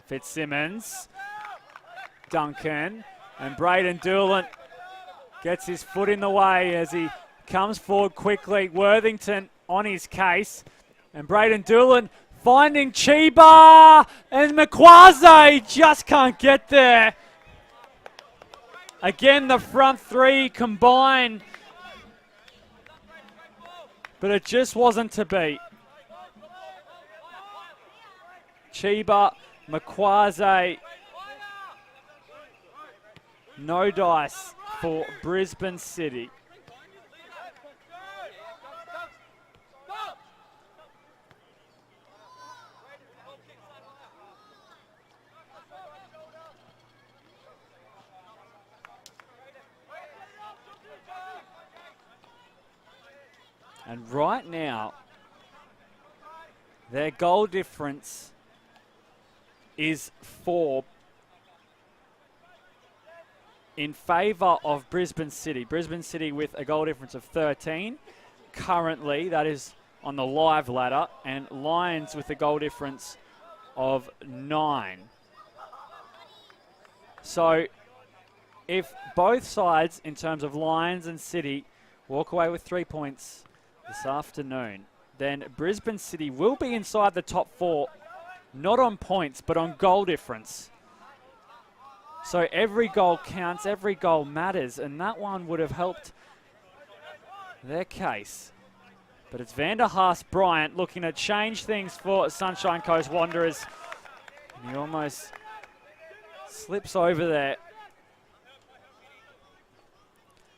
Fitzsimmons, Duncan, and Braden Doolan gets his foot in the way as he comes forward quickly. Worthington on his case, and Braden Doolan finding Chiba, and Makwaze just can't get there. Again, the front three combined, but it just wasn't to be. Chiba, Makwaze, no dice for Brisbane City. And right now, their goal difference is 4 in favour of Brisbane City. Brisbane City with a goal difference of 13. Currently, that is on the live ladder. And Lions with a goal difference of 9. So, if both sides, in terms of Lions and City, walk away with 3 points this afternoon, then Brisbane City will be inside the top 4, not on points, but on goal difference. So every goal counts, every goal matters, and that one would have helped their case. But it's Vander Haas Bryant looking to change things for Sunshine Coast Wanderers. And he almost slips over there.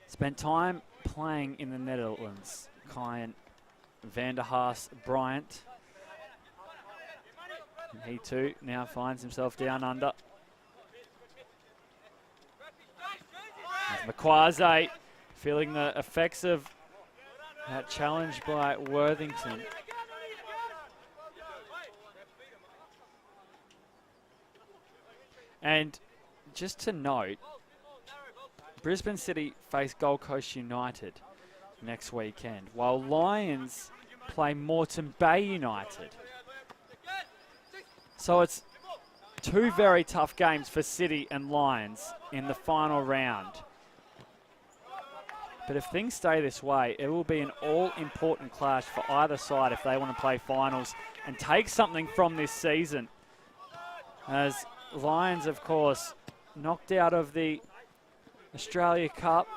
Spent time playing in the Netherlands. Kyan Vander Haas Bryant. And he too now finds himself down under. Makwaze feeling the effects of that challenge by Worthington. And just to note, Brisbane City face Gold Coast United next weekend, while Lions play Moreton Bay United. So it's 2 very tough games for City and Lions in the final round. But if things stay this way, it will be an all-important clash for either side if they want to play finals and take something from this season. As Lions, of course, knocked out of the Australia Cup.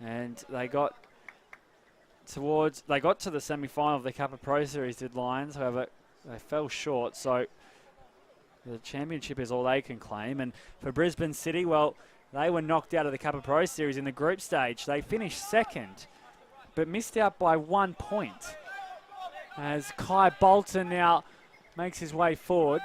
And they got to the semi-final of the Kappa Pro Series, did Lions. However, they fell short, so the championship is all they can claim. And for Brisbane City, well, they were knocked out of the Kappa Pro Series in the group stage. They finished second, but missed out by 1 point. As Kai Bolton now makes his way forward.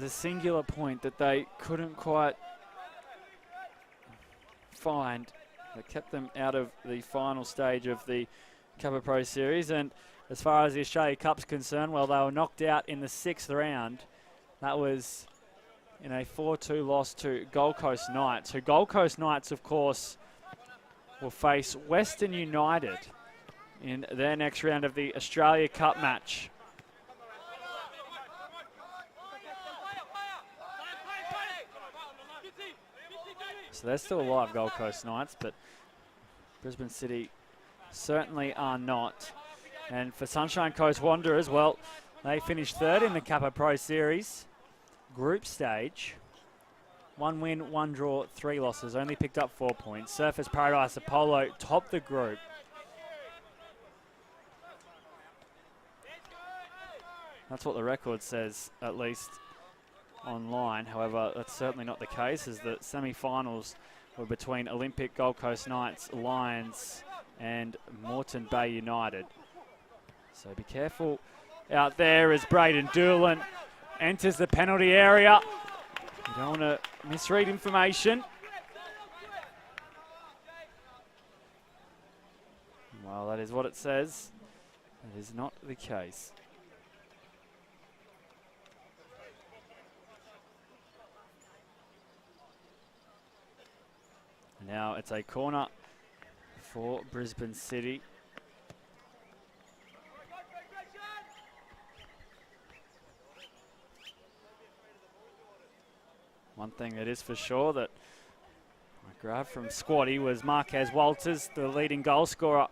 a singular point that they couldn't quite find that kept them out of the final stage of the Cover Pro Series. And as far as the Australia Cup's concerned, well, they were knocked out in the 6th round. That was in a 4-2 loss to Gold Coast Knights, who Gold Coast Knights, of course, will face Western United in their next round of the Australia Cup match. So they're still alive, Gold Coast Knights, but Brisbane City certainly are not. And for Sunshine Coast Wanderers, well, they finished 3rd in the Kappa Pro Series group stage. 1 win, 1 draw, 3 losses, only picked up 4 points. Surfers Paradise Apollo topped the group. That's what the record says, at least online. However, that's certainly not the case, as the semi-finals were between Olympic Gold Coast Knights, Lions and Moreton Bay United. So be careful out there as Braden Doolan enters the penalty area. You don't want to misread information. Well, that is what it says. That is not the case. Now it's a corner for Brisbane City. One thing that is for sure that I grabbed from Squatty was Marquez Walters, the leading goal scorer.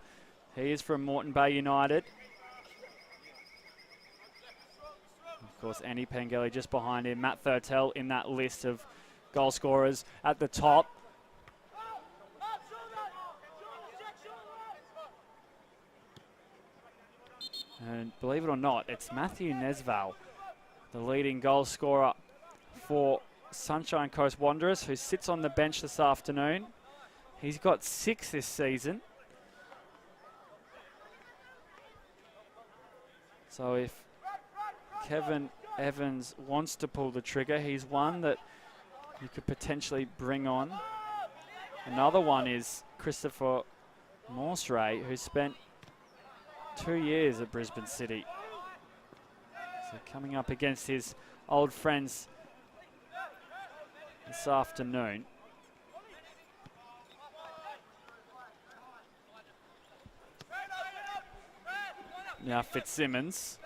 He is from Moreton Bay United. Of course, Andy Pengelly just behind him. Matt Thurtell in that list of goal scorers at the top. And believe it or not, it's Matthew Nesval, the leading goal scorer for Sunshine Coast Wanderers, who sits on the bench this afternoon. He's got 6 this season. So if Kevin Evans wants to pull the trigger, he's one that you could potentially bring on. Another one is Christopher Morsray, who spent 2 years at Brisbane City. So coming up against his old friends this afternoon. Now Fitzsimmons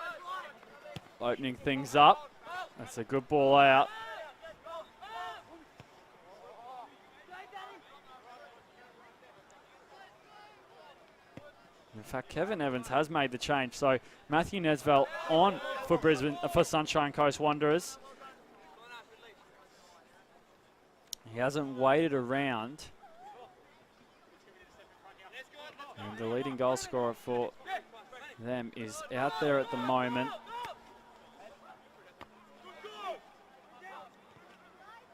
opening things up. That's a good ball out. In fact, Kevin Evans has made the change. So Matthew Nesvel on for Brisbane, for Sunshine Coast Wanderers. He hasn't waited around. And the leading goal scorer for them is out there at the moment.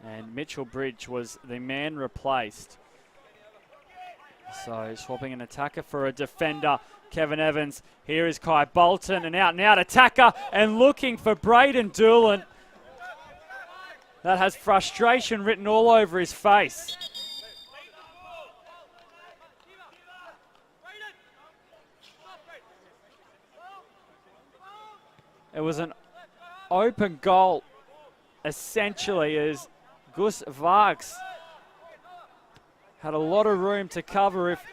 And Mitchell Bridge was the man replaced. So swapping an attacker for a defender, Kevin Evans. Here is Kai Bolton, an out-and-out attacker, and looking for Braden Doolan. That has frustration written all over his face. It was an open goal, essentially, as Gus Varks had a lot of room to cover if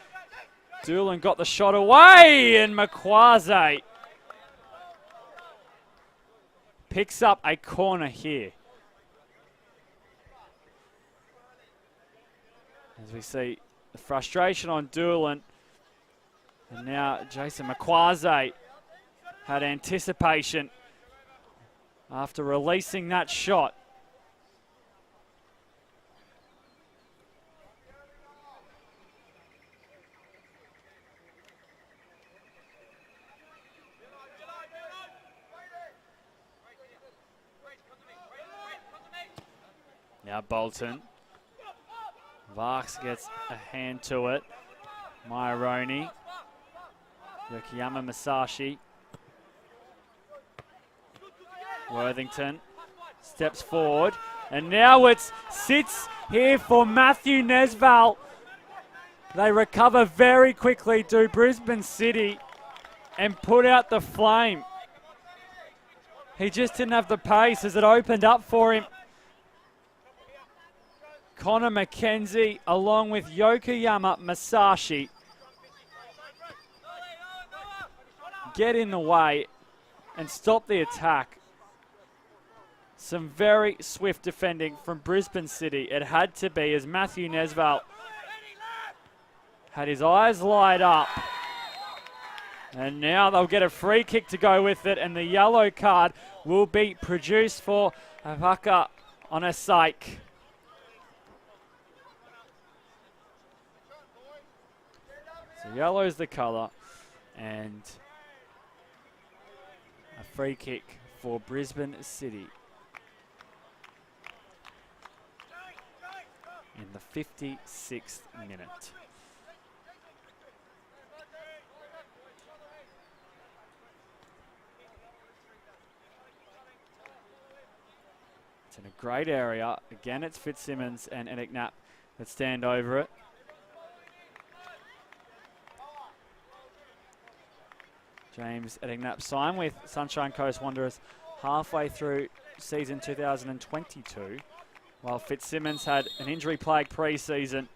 Doolan got the shot away, and Makwaze picks up a corner here. As we see the frustration on Doolan, and now Jason Makwaze had anticipation after releasing that shot. Now Bolton. Varks gets a hand to it. Myroney. Yokiyama Masashi. Worthington. Steps forward. And now it sits here for Matthew Nesval. They recover very quickly to Brisbane City and put out the flame. He just didn't have the pace as it opened up for him. Connor McKenzie along with Yokoyama Masashi get in the way and stop the attack. Some very swift defending from Brisbane City. It had to be, as Matthew Nesval had his eyes light up. And now they'll get a free kick to go with it, and the yellow card will be produced for Avaka on a psych. So yellow is the colour, and a free kick for Brisbane City in the 56th minute. It's in a great area. Again, it's Fitzsimmons and Edicknap that stand over it. James Edicknap signed with Sunshine Coast Wanderers halfway through season 2022, while Fitzsimmons had an injury-plagued pre-season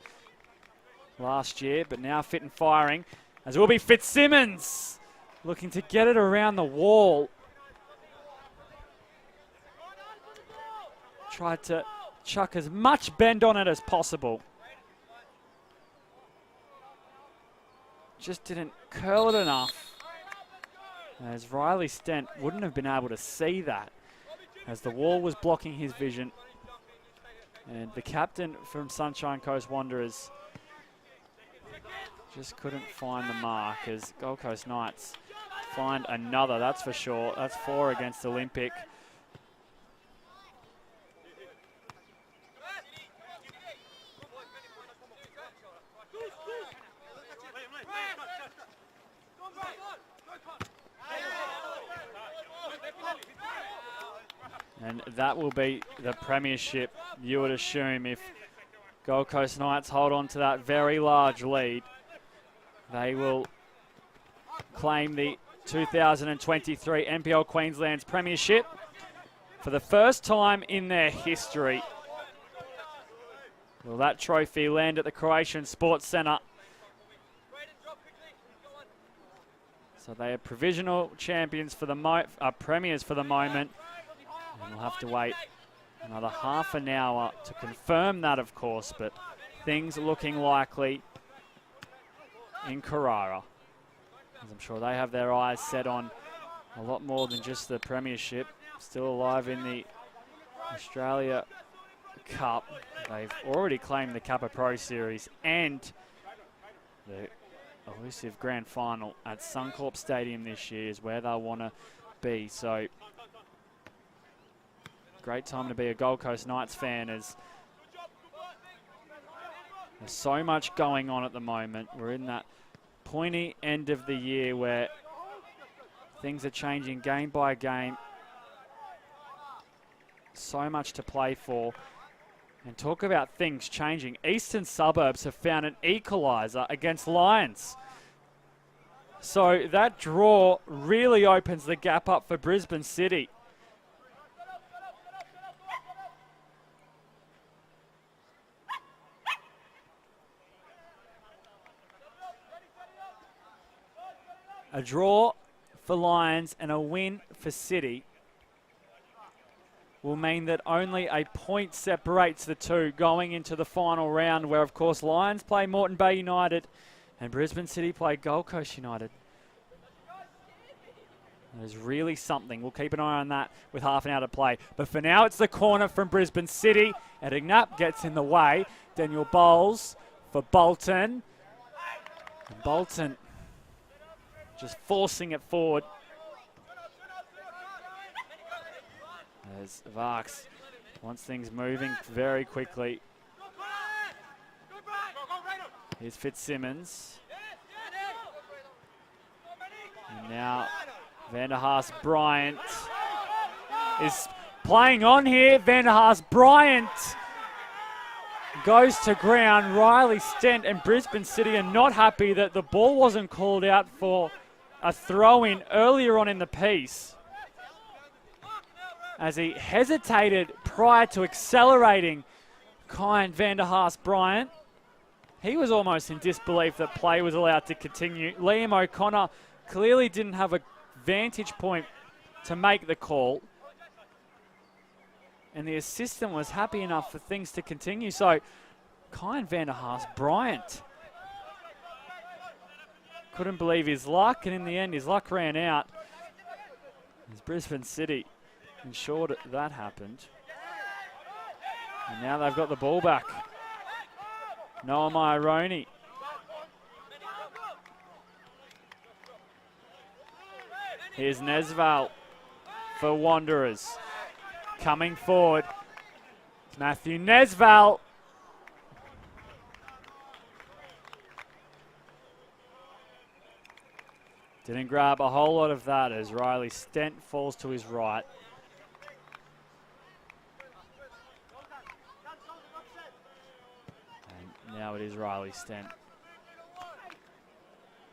last year, but now fit and firing, as it will be Fitzsimmons looking to get it around the wall. Tried to chuck as much bend on it as possible. Just didn't curl it enough, as Riley Stent wouldn't have been able to see that, as the wall was blocking his vision. And the captain from Sunshine Coast Wanderers just couldn't find the mark, as Gold Coast Knights find another, that's for sure. That's 4 against Olympic. And that will be the premiership, you would assume, if Gold Coast Knights hold on to that very large lead. They will claim the 2023 NPL Queensland's premiership for the first time in their history. Will that trophy land at the Croatian Sports Centre? So they are provisional champions for the premiers for the moment. And we'll have to wait another half an hour to confirm that, of course, but things looking likely in Carrara, as I'm sure they have their eyes set on a lot more than just the premiership. Still alive in the Australia Cup. They've already claimed the Kappa Pro Series and the elusive grand final at Suncorp Stadium this year is where they'll want to be. So great time to be a Gold Coast Knights fan, as there's so much going on at the moment. We're in that pointy end of the year where things are changing game by game. So much to play for. And talk about things changing. Eastern Suburbs have found an equaliser against Lions. So that draw really opens the gap up for Brisbane City. A draw for Lions and a win for City will mean that only a point separates the two going into the final round, where, of course, Lions play Moreton Bay United and Brisbane City play Gold Coast United. There's really something. We'll keep an eye on that with half an hour to play. But for now, it's the corner from Brisbane City. Edicknap gets in the way. Daniel Bowles for Bolton. And Bolton just forcing it forward. As Varks wants things moving very quickly. Here's Fitzsimmons. And now Vanderhaas Bryant is playing on here. Vanderhaas Bryant goes to ground. Riley Stent and Brisbane City are not happy that the ball wasn't called out for a throw-in earlier on in the piece, as he hesitated prior to accelerating Kyan Vanderhaas Bryant. He was almost in disbelief that play was allowed to continue. Liam O'Connor clearly didn't have a vantage point to make the call, and the assistant was happy enough for things to continue. So Kyan Vanderhaas Bryant couldn't believe his luck, and in the end his luck ran out as Brisbane City ensured that happened. And now they've got the ball back. Noah Maironi. Here's Nesval for Wanderers. Coming forward, Matthew Nesval. Didn't grab a whole lot of that as Riley Stent falls to his right. And now it is Riley Stent.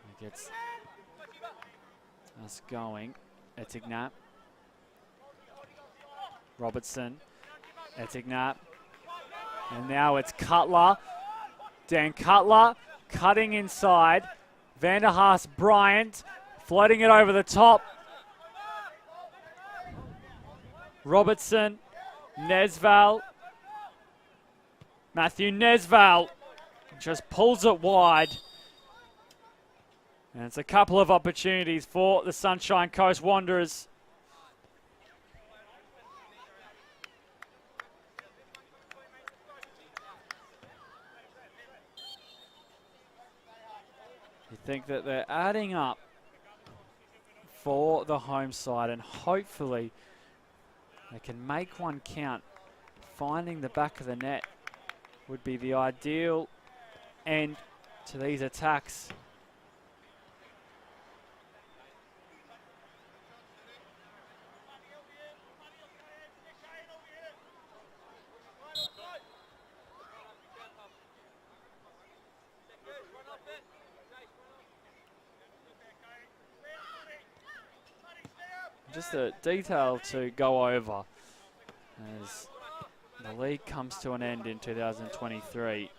He gets us going. Etignat. Robertson. Etignat. And now it's Cutler. Dan Cutler cutting inside. Vanderhaas Bryant floating it over the top. Robertson. Nesval. Matthew Nesval just pulls it wide. And it's a couple of opportunities for the Sunshine Coast Wanderers. You think that they're adding up for the home side, and hopefully they can make one count. Finding the back of the net would be the ideal end to these attacks. Just a detail to go over as the league comes to an end in 2023.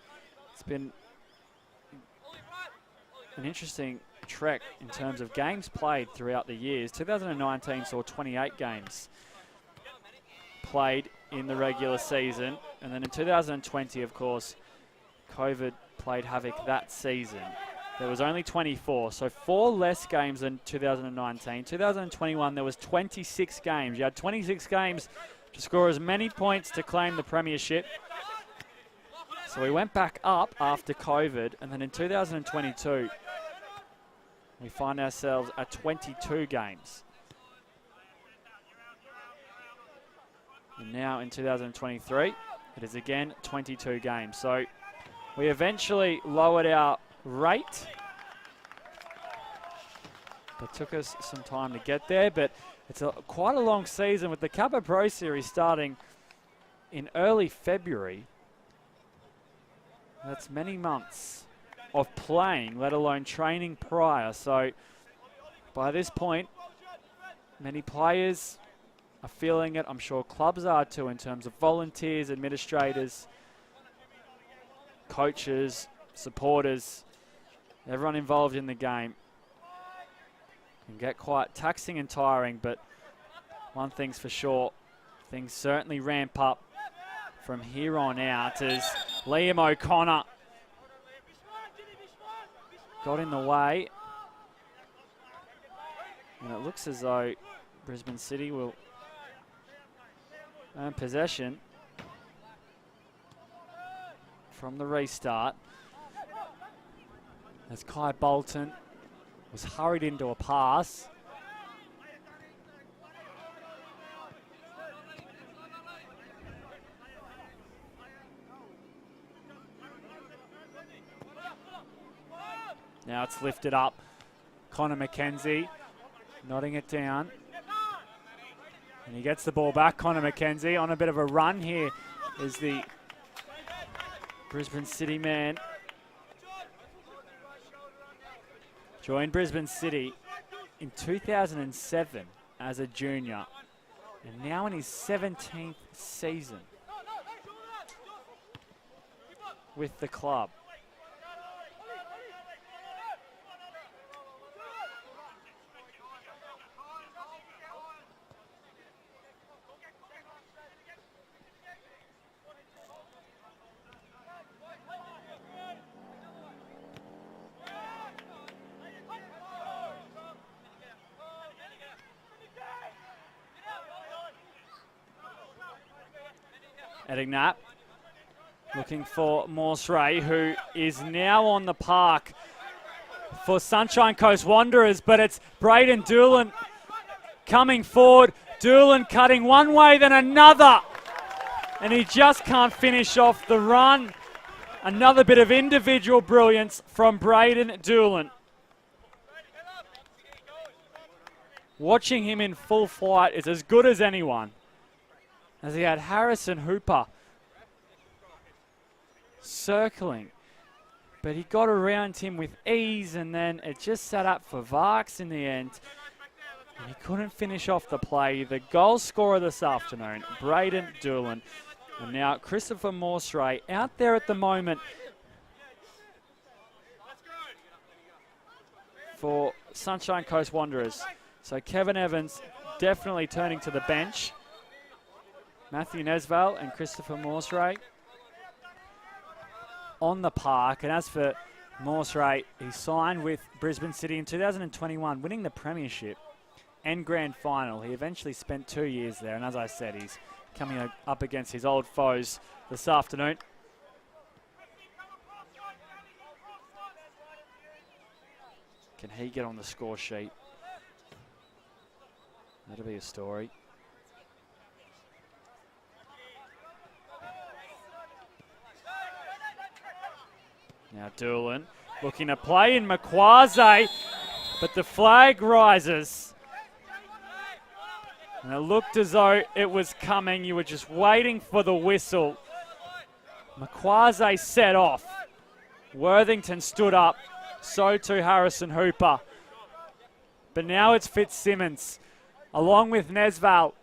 It's been an interesting trek in terms of games played throughout the years. 2019 saw 28 games played in the regular season, and then in 2020, of course, COVID played havoc that season. There was only 24, so 4 less games than 2019. 2021, there was 26 games. You had 26 games to score as many points to claim the premiership. So we went back up after COVID, and then in 2022, we find ourselves at 22 games. And now in 2023, it is again 22 games. So we eventually lowered our rate. It took us some time to get there, but it's quite a long season with the Kappa Pro Series starting in early February. That's many months of playing, let alone training prior. So by this point, many players are feeling it. I'm sure clubs are too, in terms of volunteers, administrators, coaches, supporters, everyone involved in the game. Can get quite taxing and tiring, but one thing's for sure, things certainly ramp up from here on out as Liam O'Connor got in the way. And it looks as though Brisbane City will earn possession from the restart, as Kai Bolton was hurried into a pass. Now it's lifted up. Connor McKenzie nodding it down. And he gets the ball back, Connor McKenzie, on a bit of a run here is the Brisbane City man. Joined Brisbane City in 2007 as a junior, and now in his 17th season with the club. Edignap looking for Morse Ray, who is now on the park for Sunshine Coast Wanderers, but it's Braden Doolan coming forward. Doolan cutting one way, then another, and he just can't finish off the run. Another bit of individual brilliance from Braden Doolan. Watching him in full flight is as good as anyone, as he had Harrison Hooper circling, but he got around him with ease, and then it just sat up for Varks in the end, and he couldn't finish off the play. The goal scorer this afternoon, Braden Doolan, and now Christopher Morse-Ray out there at the moment for Sunshine Coast Wanderers. So Kevin Evans definitely turning to the bench. Matthew Nesval and Christopher Morse-Ray on the park. And as for Morse-Ray, he signed with Brisbane City in 2021, winning the premiership and grand final. He eventually spent 2 years there, and as I said, he's coming up against his old foes this afternoon. Can he get on the score sheet? That'll be a story. Now Doolan looking to play in Makwaze, but the flag rises. And it looked as though it was coming. You were just waiting for the whistle. Makwaze set off. Worthington stood up. So too Harrison Hooper. But now it's Fitzsimmons, along with Nesval.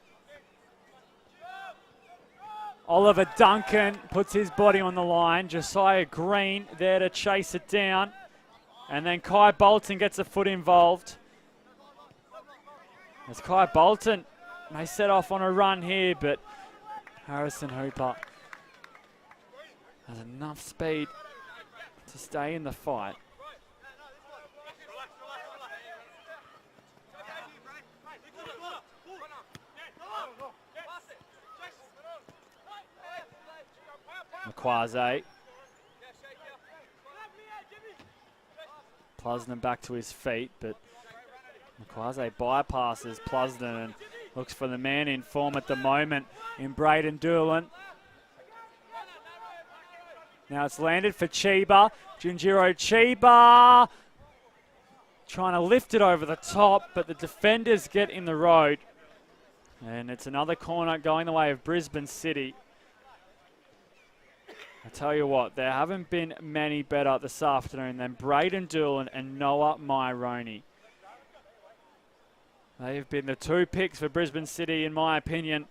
Oliver Duncan puts his body on the line. Josiah Green there to chase it down. And then Kai Bolton gets a foot involved. As Kai Bolton may set off on a run here, but Harrison Hooper has enough speed to stay in the fight. Makwaze. Plusden back to his feet, but Makwaze bypasses Plusden and looks for the man in form at the moment in Braden Doolan. Now it's landed for Chiba. Junjiro Chiba trying to lift it over the top, but the defenders get in the road. And it's another corner going the way of Brisbane City. I tell you what, there haven't been many better this afternoon than Braden Doolan and Noah Myroney. They've been the two picks for Brisbane City, in my opinion.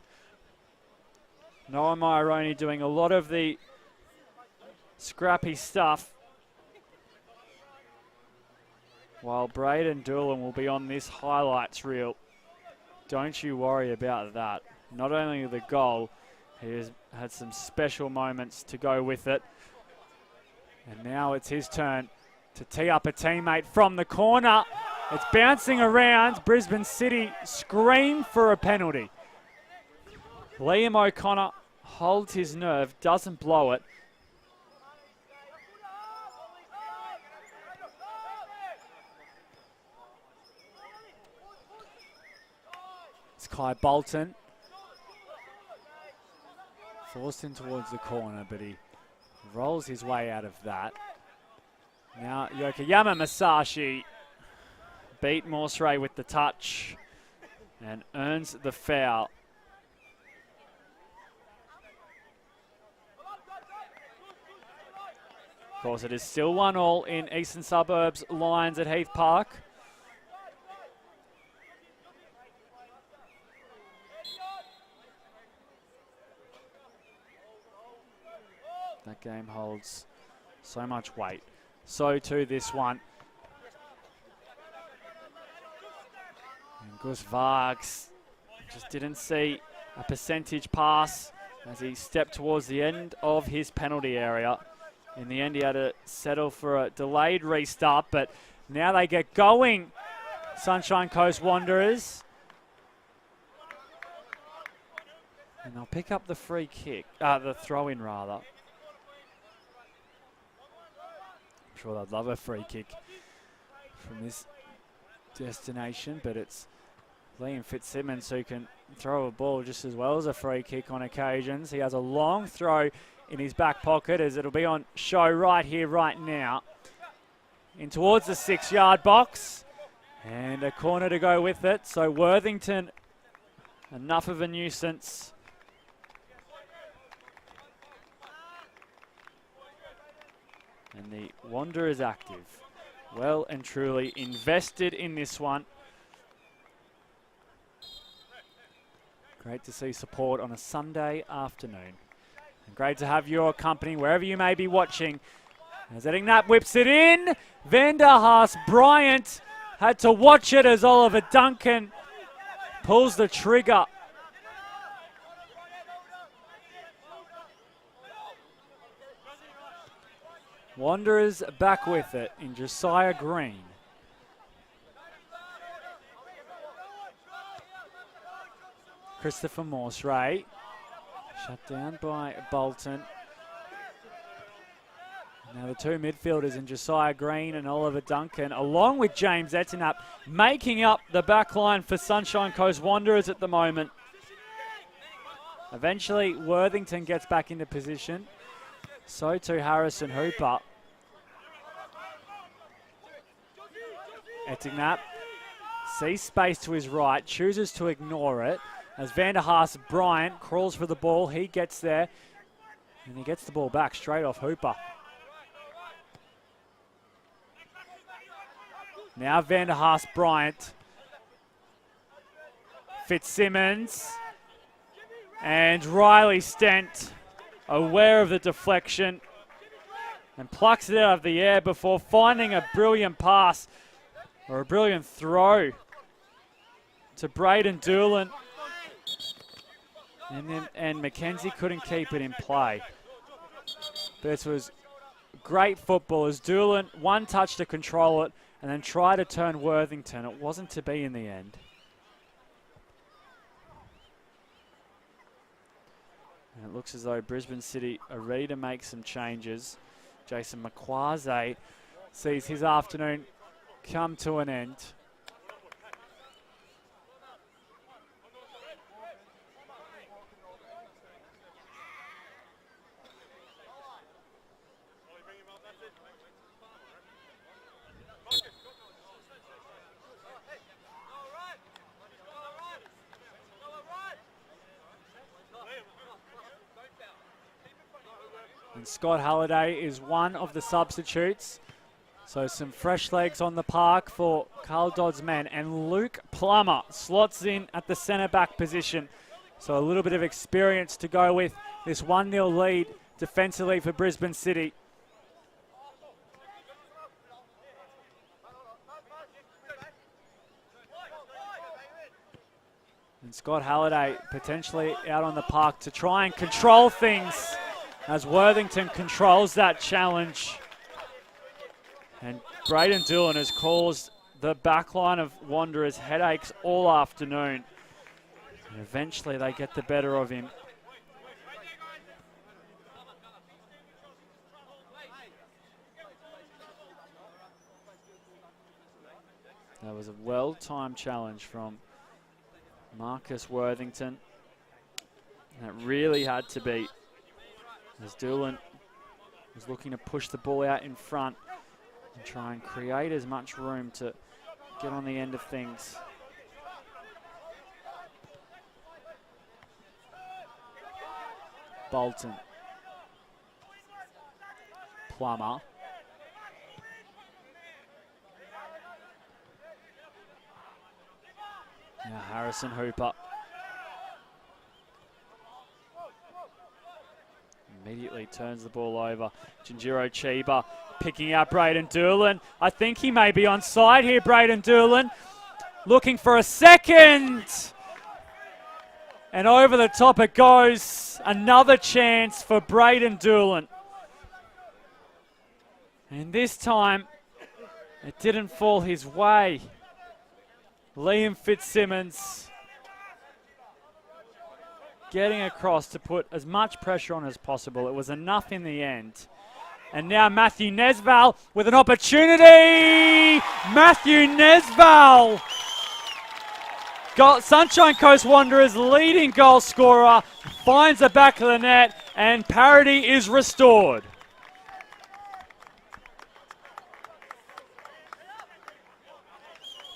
Noah Myroney doing a lot of the scrappy stuff, while Braden Doolan will be on this highlights reel. Don't you worry about that. Not only the goal, he has had some special moments to go with it. And now it's his turn to tee up a teammate from the corner. It's bouncing around. Brisbane City scream for a penalty. Liam O'Connor holds his nerve, doesn't blow it. It's Kai Bolton. Forced in towards the corner, but he rolls his way out of that. Now Yokoyama Masashi beat Morse-Ray with the touch and earns the foul. Of course, it is still 1-1 in Eastern Suburbs Lions at Heath Park. That game holds so much weight. So too this one. And Gus Vargs just didn't see a percentage pass as he stepped towards the end of his penalty area. In the end, he had to settle for a delayed restart, but now they get going, Sunshine Coast Wanderers. And they'll pick up the free kick, the throw-in rather. I'm sure they'd love a free kick from this destination, but it's Liam Fitzsimmons who can throw a ball just as well as a free kick on occasions. He has a long throw in his back pocket, as it'll be on show right here, right now. In towards the 6-yard box. And a corner to go with it. So Worthington, enough of a nuisance. And the Wanderers active. Well and truly invested in this one. Great to see support on a Sunday afternoon. And great to have your company wherever you may be watching. As Edding Knapp whips it in. Vanderhaas Bryant had to watch it as Oliver Duncan pulls the trigger. Wanderers back with it in Josiah Green. Christopher Morse-Ray. Shut down by Bolton. Now the two midfielders in Josiah Green and Oliver Duncan, along with James Etenap, making up the back line for Sunshine Coast Wanderers at the moment. Eventually, Worthington gets back into position. So too Harrison Hooper. Etenap sees space to his right, chooses to ignore it. As Vanderhaas Bryant crawls for the ball, he gets there, and he gets the ball back straight off Hooper. Now Vanderhaas Bryant. Fitzsimmons. And Riley Stent, aware of the deflection, and plucks it out of the air before finding a brilliant pass, or a brilliant throw, to Braden Doolan. And Mackenzie couldn't keep it in play. This was great football as Doolan one touch to control it and then try to turn Worthington. It wasn't to be in the end. And it looks as though Brisbane City are ready to make some changes. Jason Makwaze sees his afternoon come to an end. And Scott Halliday is one of the substitutes. So some fresh legs on the park for Carl Dodd's men. And Luke Plummer slots in at the centre-back position. So a little bit of experience to go with this 1-0 lead defensively for Brisbane City. And Scott Halliday potentially out on the park to try and control things as Worthington controls that challenge. And Braden Doolan has caused the backline of Wanderers headaches all afternoon. And eventually they get the better of him. That was a well-timed challenge from Marcus Worthington. And it really had to be, as Doolan was looking to push the ball out in front and try and create as much room to get on the end of things. Bolton. Plummer Now Harrison Hooper. Immediately turns the ball over. Jinjiro Chiba picking out Braden Doolan. I think he may be on side here, Braden Doolan. Looking for a second. And over the top it goes. Another chance for Braden Doolan. And this time, it didn't fall his way. Liam Fitzsimmons getting across to put as much pressure on as possible. It was enough in the end. And now Matthew Nesval with an opportunity. Matthew Nesval, Sunshine Coast Wanderers leading goal scorer, finds the back of the net and parity is restored.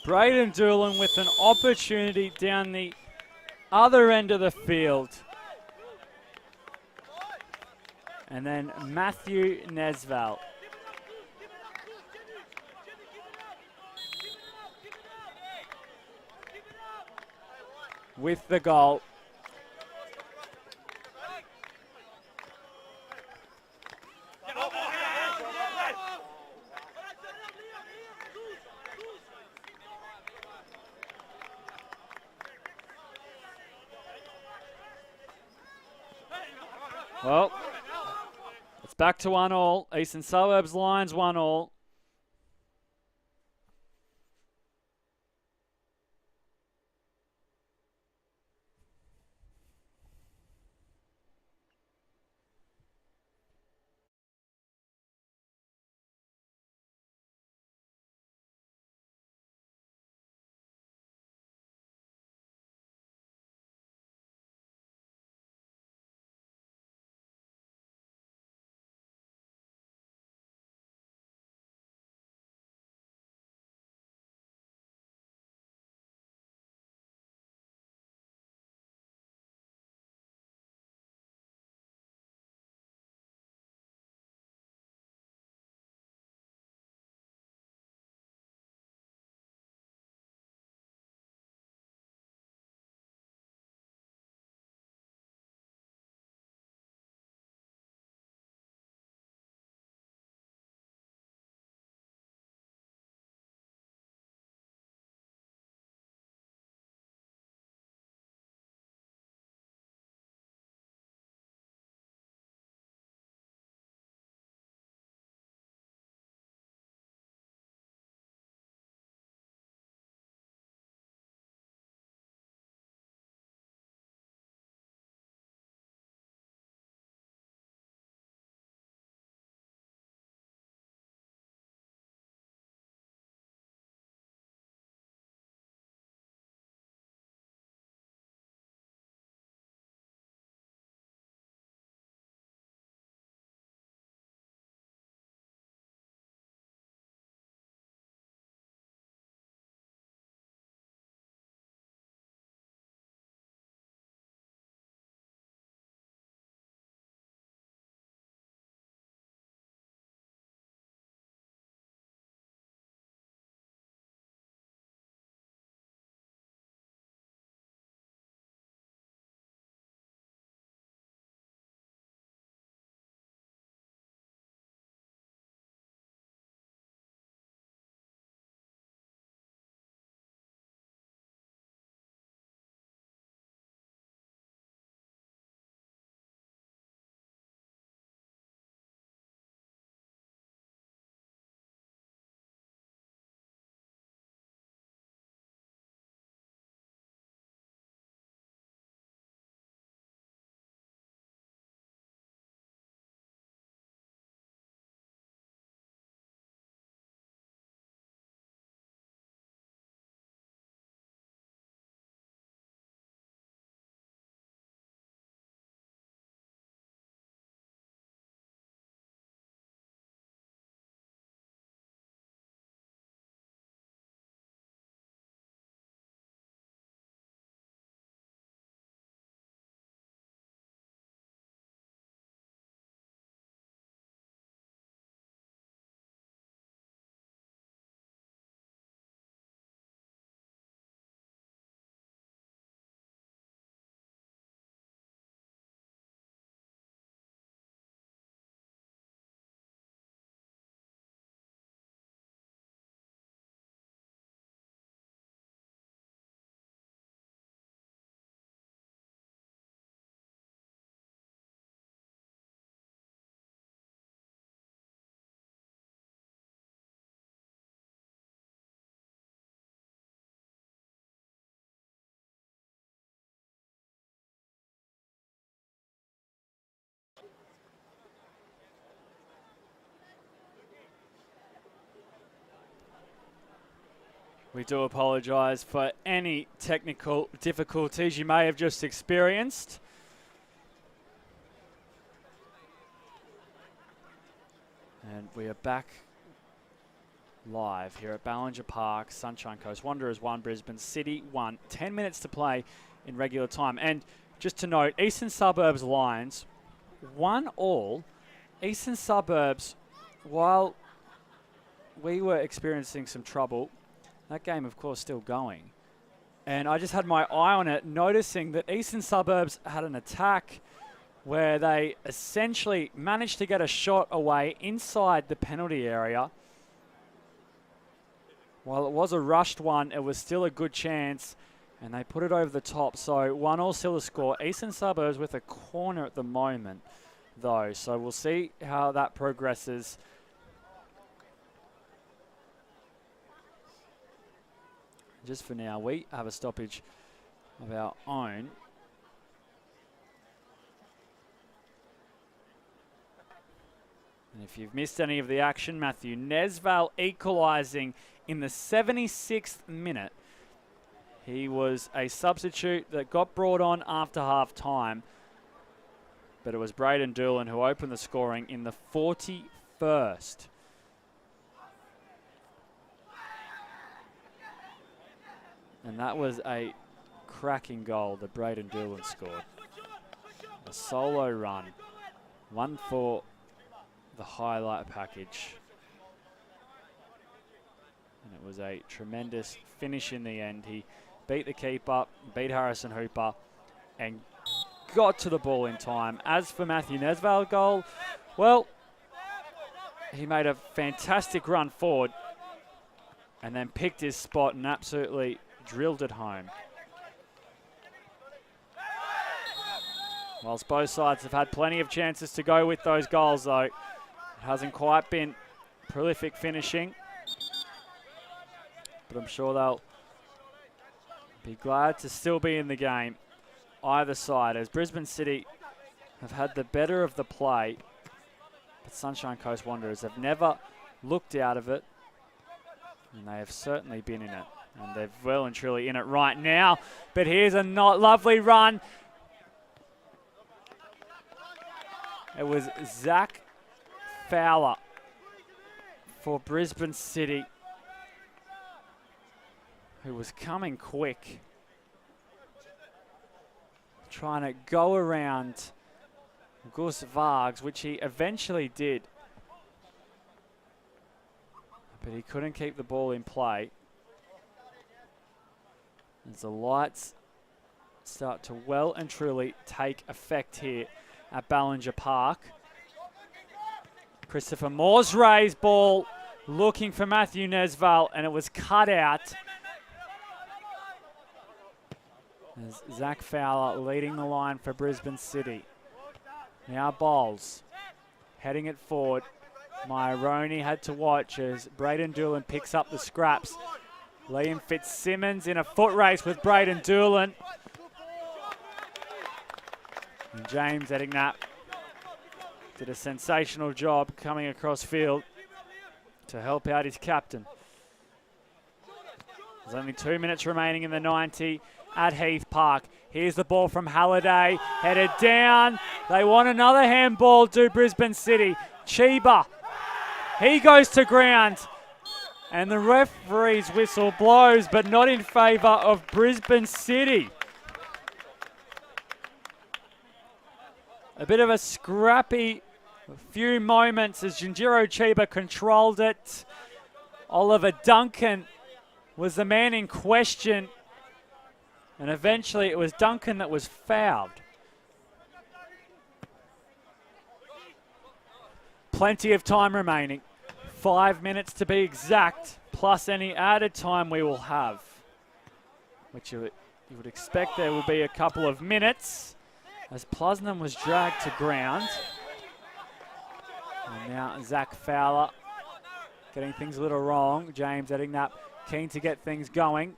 Braden Doolan with an opportunity down the other end of the field. And then Matthew Nesval. With the goal. Well, it's back to 1-1. Eastern Suburbs Lions 1-1. We do apologise for any technical difficulties you may have just experienced. And we are back live here at Ballinger Park, Sunshine Coast. Wanderers 1, Brisbane City 1. 10 minutes to play in regular time. And just to note, Eastern Suburbs Lions 1-1. Eastern Suburbs, while we were experiencing some trouble, that game, of course, still going. And I just had my eye on it, noticing that Eastern Suburbs had an attack where they essentially managed to get a shot away inside the penalty area. While it was a rushed one, it was still a good chance, and they put it over the top. So 1-1 still a score. Eastern Suburbs with a corner at the moment, though. So we'll see how that progresses. Just for now, we have a stoppage of our own. And if you've missed any of the action, Matthew Nesval equalising in the 76th minute. He was a substitute that got brought on after half-time, but it was Braden Doolan who opened the scoring in the 41st. And that was a cracking goal that Braden Doolan scored. A solo run, one for the highlight package. And it was a tremendous finish in the end. He beat the keeper, beat Harrison Hooper, and got to the ball in time. As for Matthew Nesval's goal, well, he made a fantastic run forward and then picked his spot and absolutely drilled it home. Whilst both sides have had plenty of chances to go with those goals, though, it hasn't quite been prolific finishing. But I'm sure they'll be glad to still be in the game, either side, as Brisbane City have had the better of the play, but Sunshine Coast Wanderers have never looked out of it, and they have certainly been in it. And they're well and truly in it right now. But here's a lovely run. It was Zach Fowler for Brisbane City, who was coming quick, trying to go around Gus Vargs, which he eventually did. But he couldn't keep the ball in play. As the lights start to well and truly take effect here at Ballinger Park. Christopher Moore's raised ball, looking for Matthew Nesval, and it was cut out. As Zach Fowler leading the line for Brisbane City. Now Bowles heading it forward. Myroney had to watch as Braden Doolan picks up the scraps. Liam Fitzsimmons in a foot race with Braden Doolan. And James Ettingnap did a sensational job coming across field to help out his captain. There's only 2 minutes remaining in the 90 at Heath Park. Here's the ball from Halliday, headed down. They want another handball, do Brisbane City. Chiba, he goes to ground. And the referee's whistle blows, but not in favour of Brisbane City. A bit of a scrappy few moments as Jinjiro Chiba controlled it. Oliver Duncan was the man in question. And eventually it was Duncan that was fouled. Plenty of time remaining. 5 minutes to be exact, plus any added time we will have. Which you would expect there would be a couple of minutes as Plusnam was dragged to ground. And now Zach Fowler getting things a little wrong. James Ettingnap keen to get things going.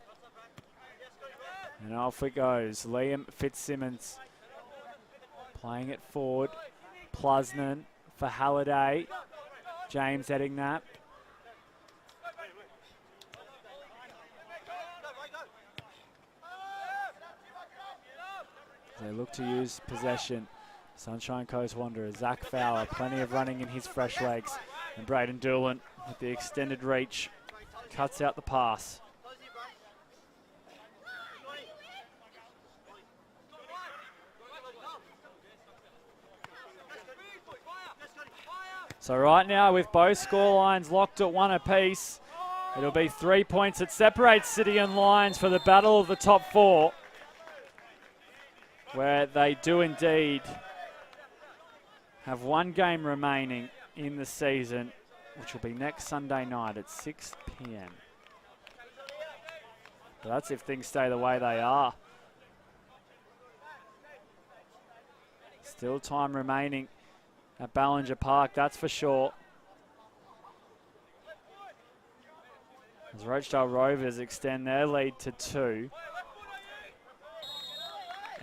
And off it goes. Liam Fitzsimmons playing it forward. Plusnan for Halliday. James Ettingnap. They look to use possession. Sunshine Coast Wanderers. Zach Fowler, plenty of running in his fresh legs. And Braden Doolan with the extended reach cuts out the pass. So right now, with both scorelines locked at 1 apiece, it'll be 3 points that separate City and Lions for the battle of the top 4, where they do indeed have 1 game remaining in the season, which will be next Sunday night at 6 p.m. But that's if things stay the way they are. Still time remaining at Ballinger Park, that's for sure. As Rochdale Rovers extend their lead to 2.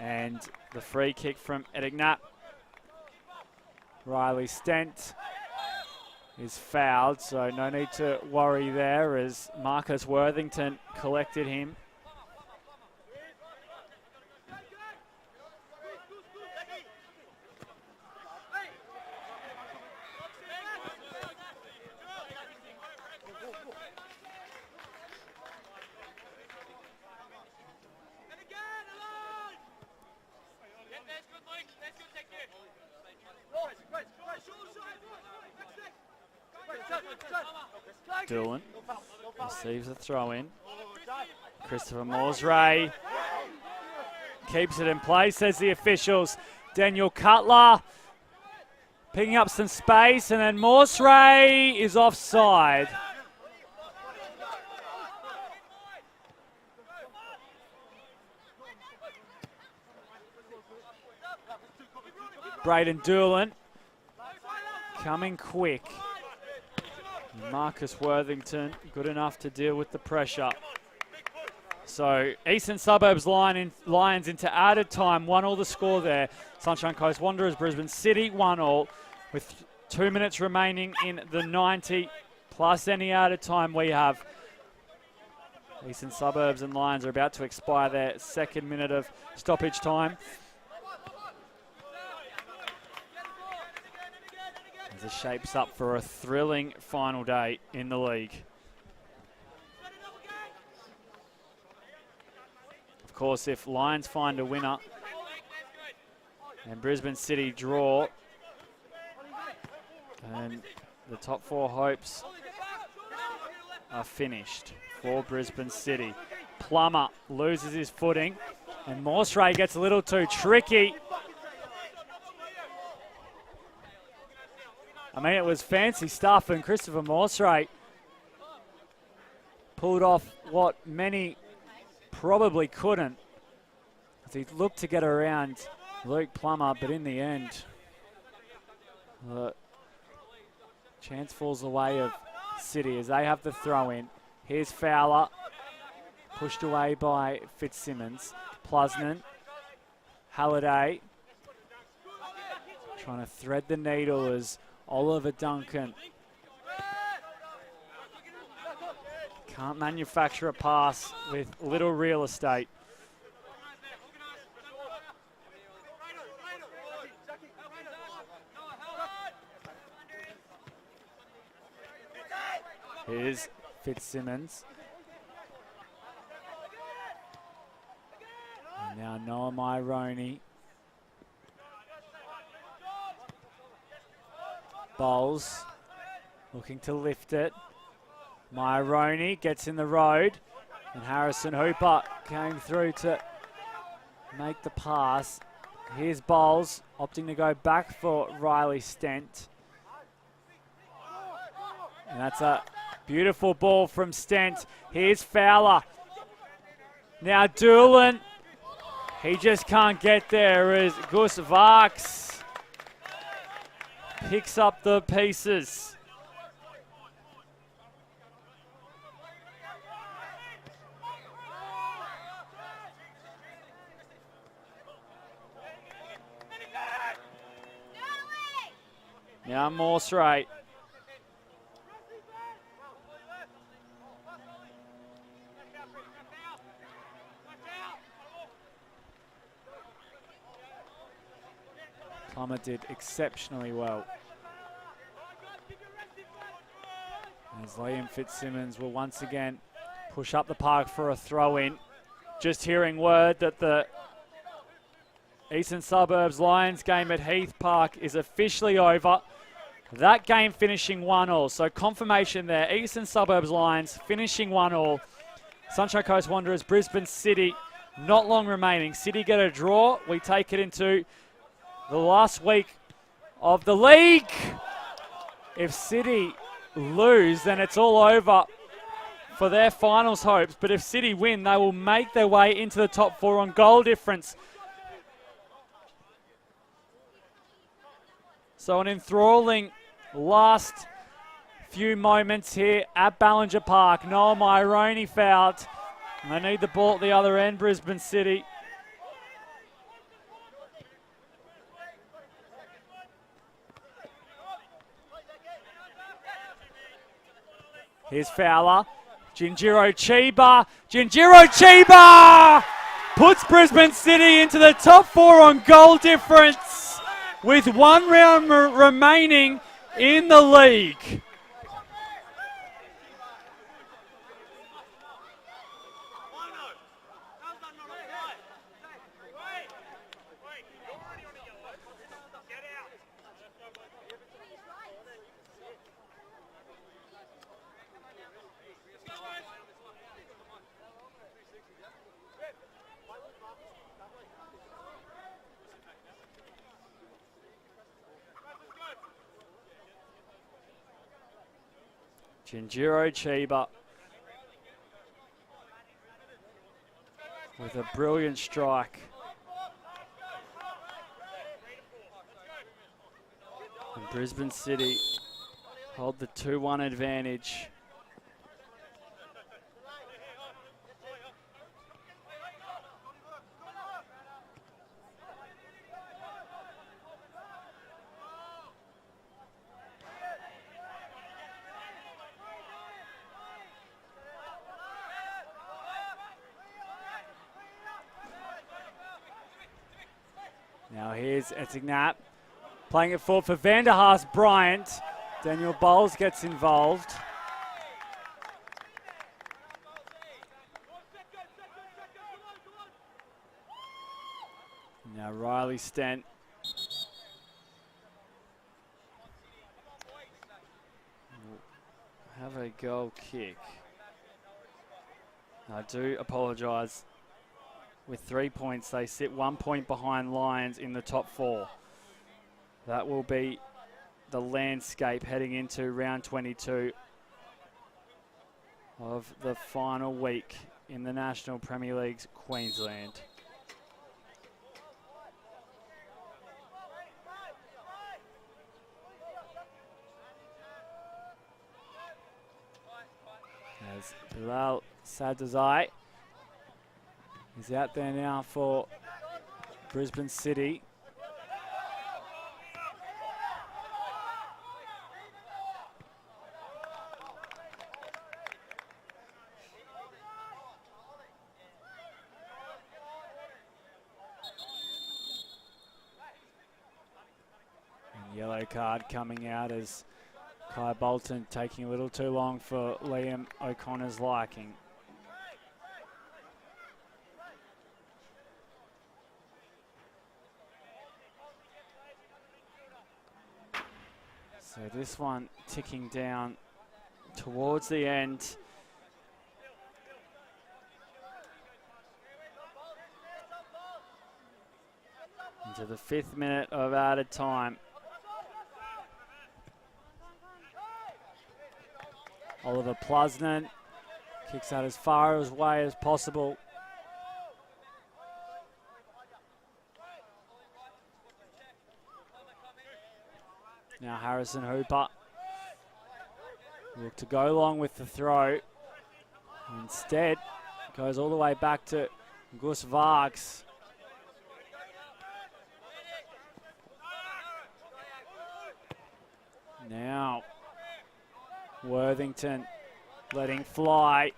And the free kick from Edignap. Riley Stent is fouled, so no need to worry there as Marcus Worthington collected him. Doolan receives the throw in. Christopher Morsray keeps it in place, says the officials. Daniel Cutler picking up some space, and then Morsray is offside. Braden Doolan coming quick. Marcus Worthington good enough to deal with the pressure. So Eastern Suburbs Lions into added time, 1-1 the score there. Sunshine Coast Wanderers, Brisbane City 1-1 with 2 minutes remaining in the 90 plus any added time we have. Eastern Suburbs and Lions are about to expire their 2nd minute of stoppage time. As it shapes up for a thrilling final day in the league. Of course, if Lions find a winner and Brisbane City draw, and the top 4 hopes are finished for Brisbane City. Plummer loses his footing, and Morsray gets a little too tricky. I mean, it was fancy stuff, and Christopher Morsray pulled off what many probably couldn't, as he looked to get around Luke Plummer, but in the end, the chance falls the way of City as they have the throw in. Here's Fowler, pushed away by Fitzsimmons. Plusnan, Halliday, trying to thread the needle as Oliver Duncan can't manufacture a pass with little real estate. Here's Fitzsimmons. And now Noah Myroney. Bowles looking to lift it. Myroney gets in the road, and Harrison Hooper came through to make the pass. Here's Bowles opting to go back for Riley Stent. And that's a beautiful ball from Stent. Here's Fowler. Now Doolan. He just can't get there as Gus Varks picks up the pieces. Now Plummer did exceptionally well. As Liam Fitzsimmons will once again push up the park for a throw-in. Just hearing word that the Eastern Suburbs Lions game at Heath Park is officially over. That game finishing 1-1. So confirmation there. Eastern Suburbs Lions finishing 1-1. Sunshine Coast Wanderers, Brisbane City, not long remaining. City get a draw. We take it into the last week of the league. If City lose, then it's all over for their finals hopes. But if City win, they will make their way into the top 4 on goal difference. So an enthralling last few moments here at Ballinger Park. Noel Myroney fouled. And they need the ball at the other end, Brisbane City. Here's Fowler. Jinjiro Chiba. Jinjiro Chiba puts Brisbane City into the top 4 on goal difference with 1 round remaining in the league. Jinjiro Chiba with a brilliant strike. And Brisbane City hold the 2-1 advantage. Now here's Etignat playing it forward for Vanderhaast Bryant. Daniel Bowles gets involved. Now Riley Stent. Have a goal kick. I do apologise. With 3 points, they sit 1 point behind Lions in the top 4. That will be the landscape heading into round 22 of the final week in the National Premier League's Queensland. As Bilal Sadazai is out there now for Brisbane City. And yellow card coming out as Kai Bolton taking a little too long for Liam O'Connor's liking. So this one ticking down towards the end. Into the 5th minute of added time. Oliver Plusnan kicks out as far away as possible. Now Harrison Hooper look to go long with the throw. Instead, goes all the way back to Gus Vargs. Now Worthington letting fly.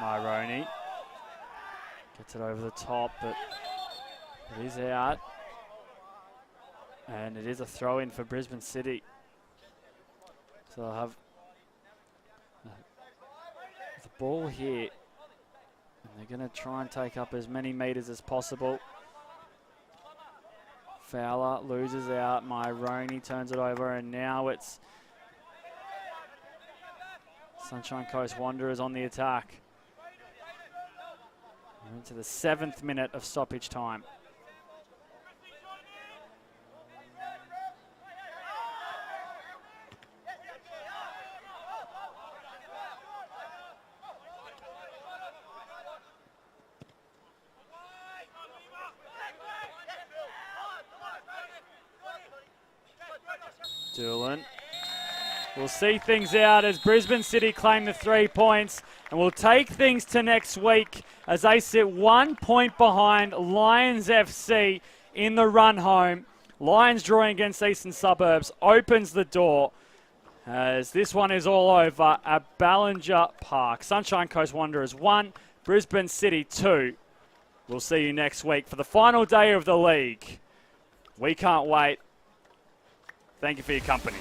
Myroney gets it over the top, but it is out. And it is a throw-in for Brisbane City. So they'll have the ball here. And they're going to try and take up as many metres as possible. Fowler loses out. Myroney turns it over, and now it's Sunshine Coast Wanderers on the attack. We're into the 7th minute of stoppage time. Doolan will see things out as Brisbane City claim the 3 points, and will take things to next week as they sit 1 point behind Lions FC in the run home. Lions drawing against Eastern Suburbs opens the door as this one is all over at Ballinger Park. Sunshine Coast Wanderers 1, Brisbane City 2. We'll see you next week for the final day of the league. We can't wait. Thank you for your company.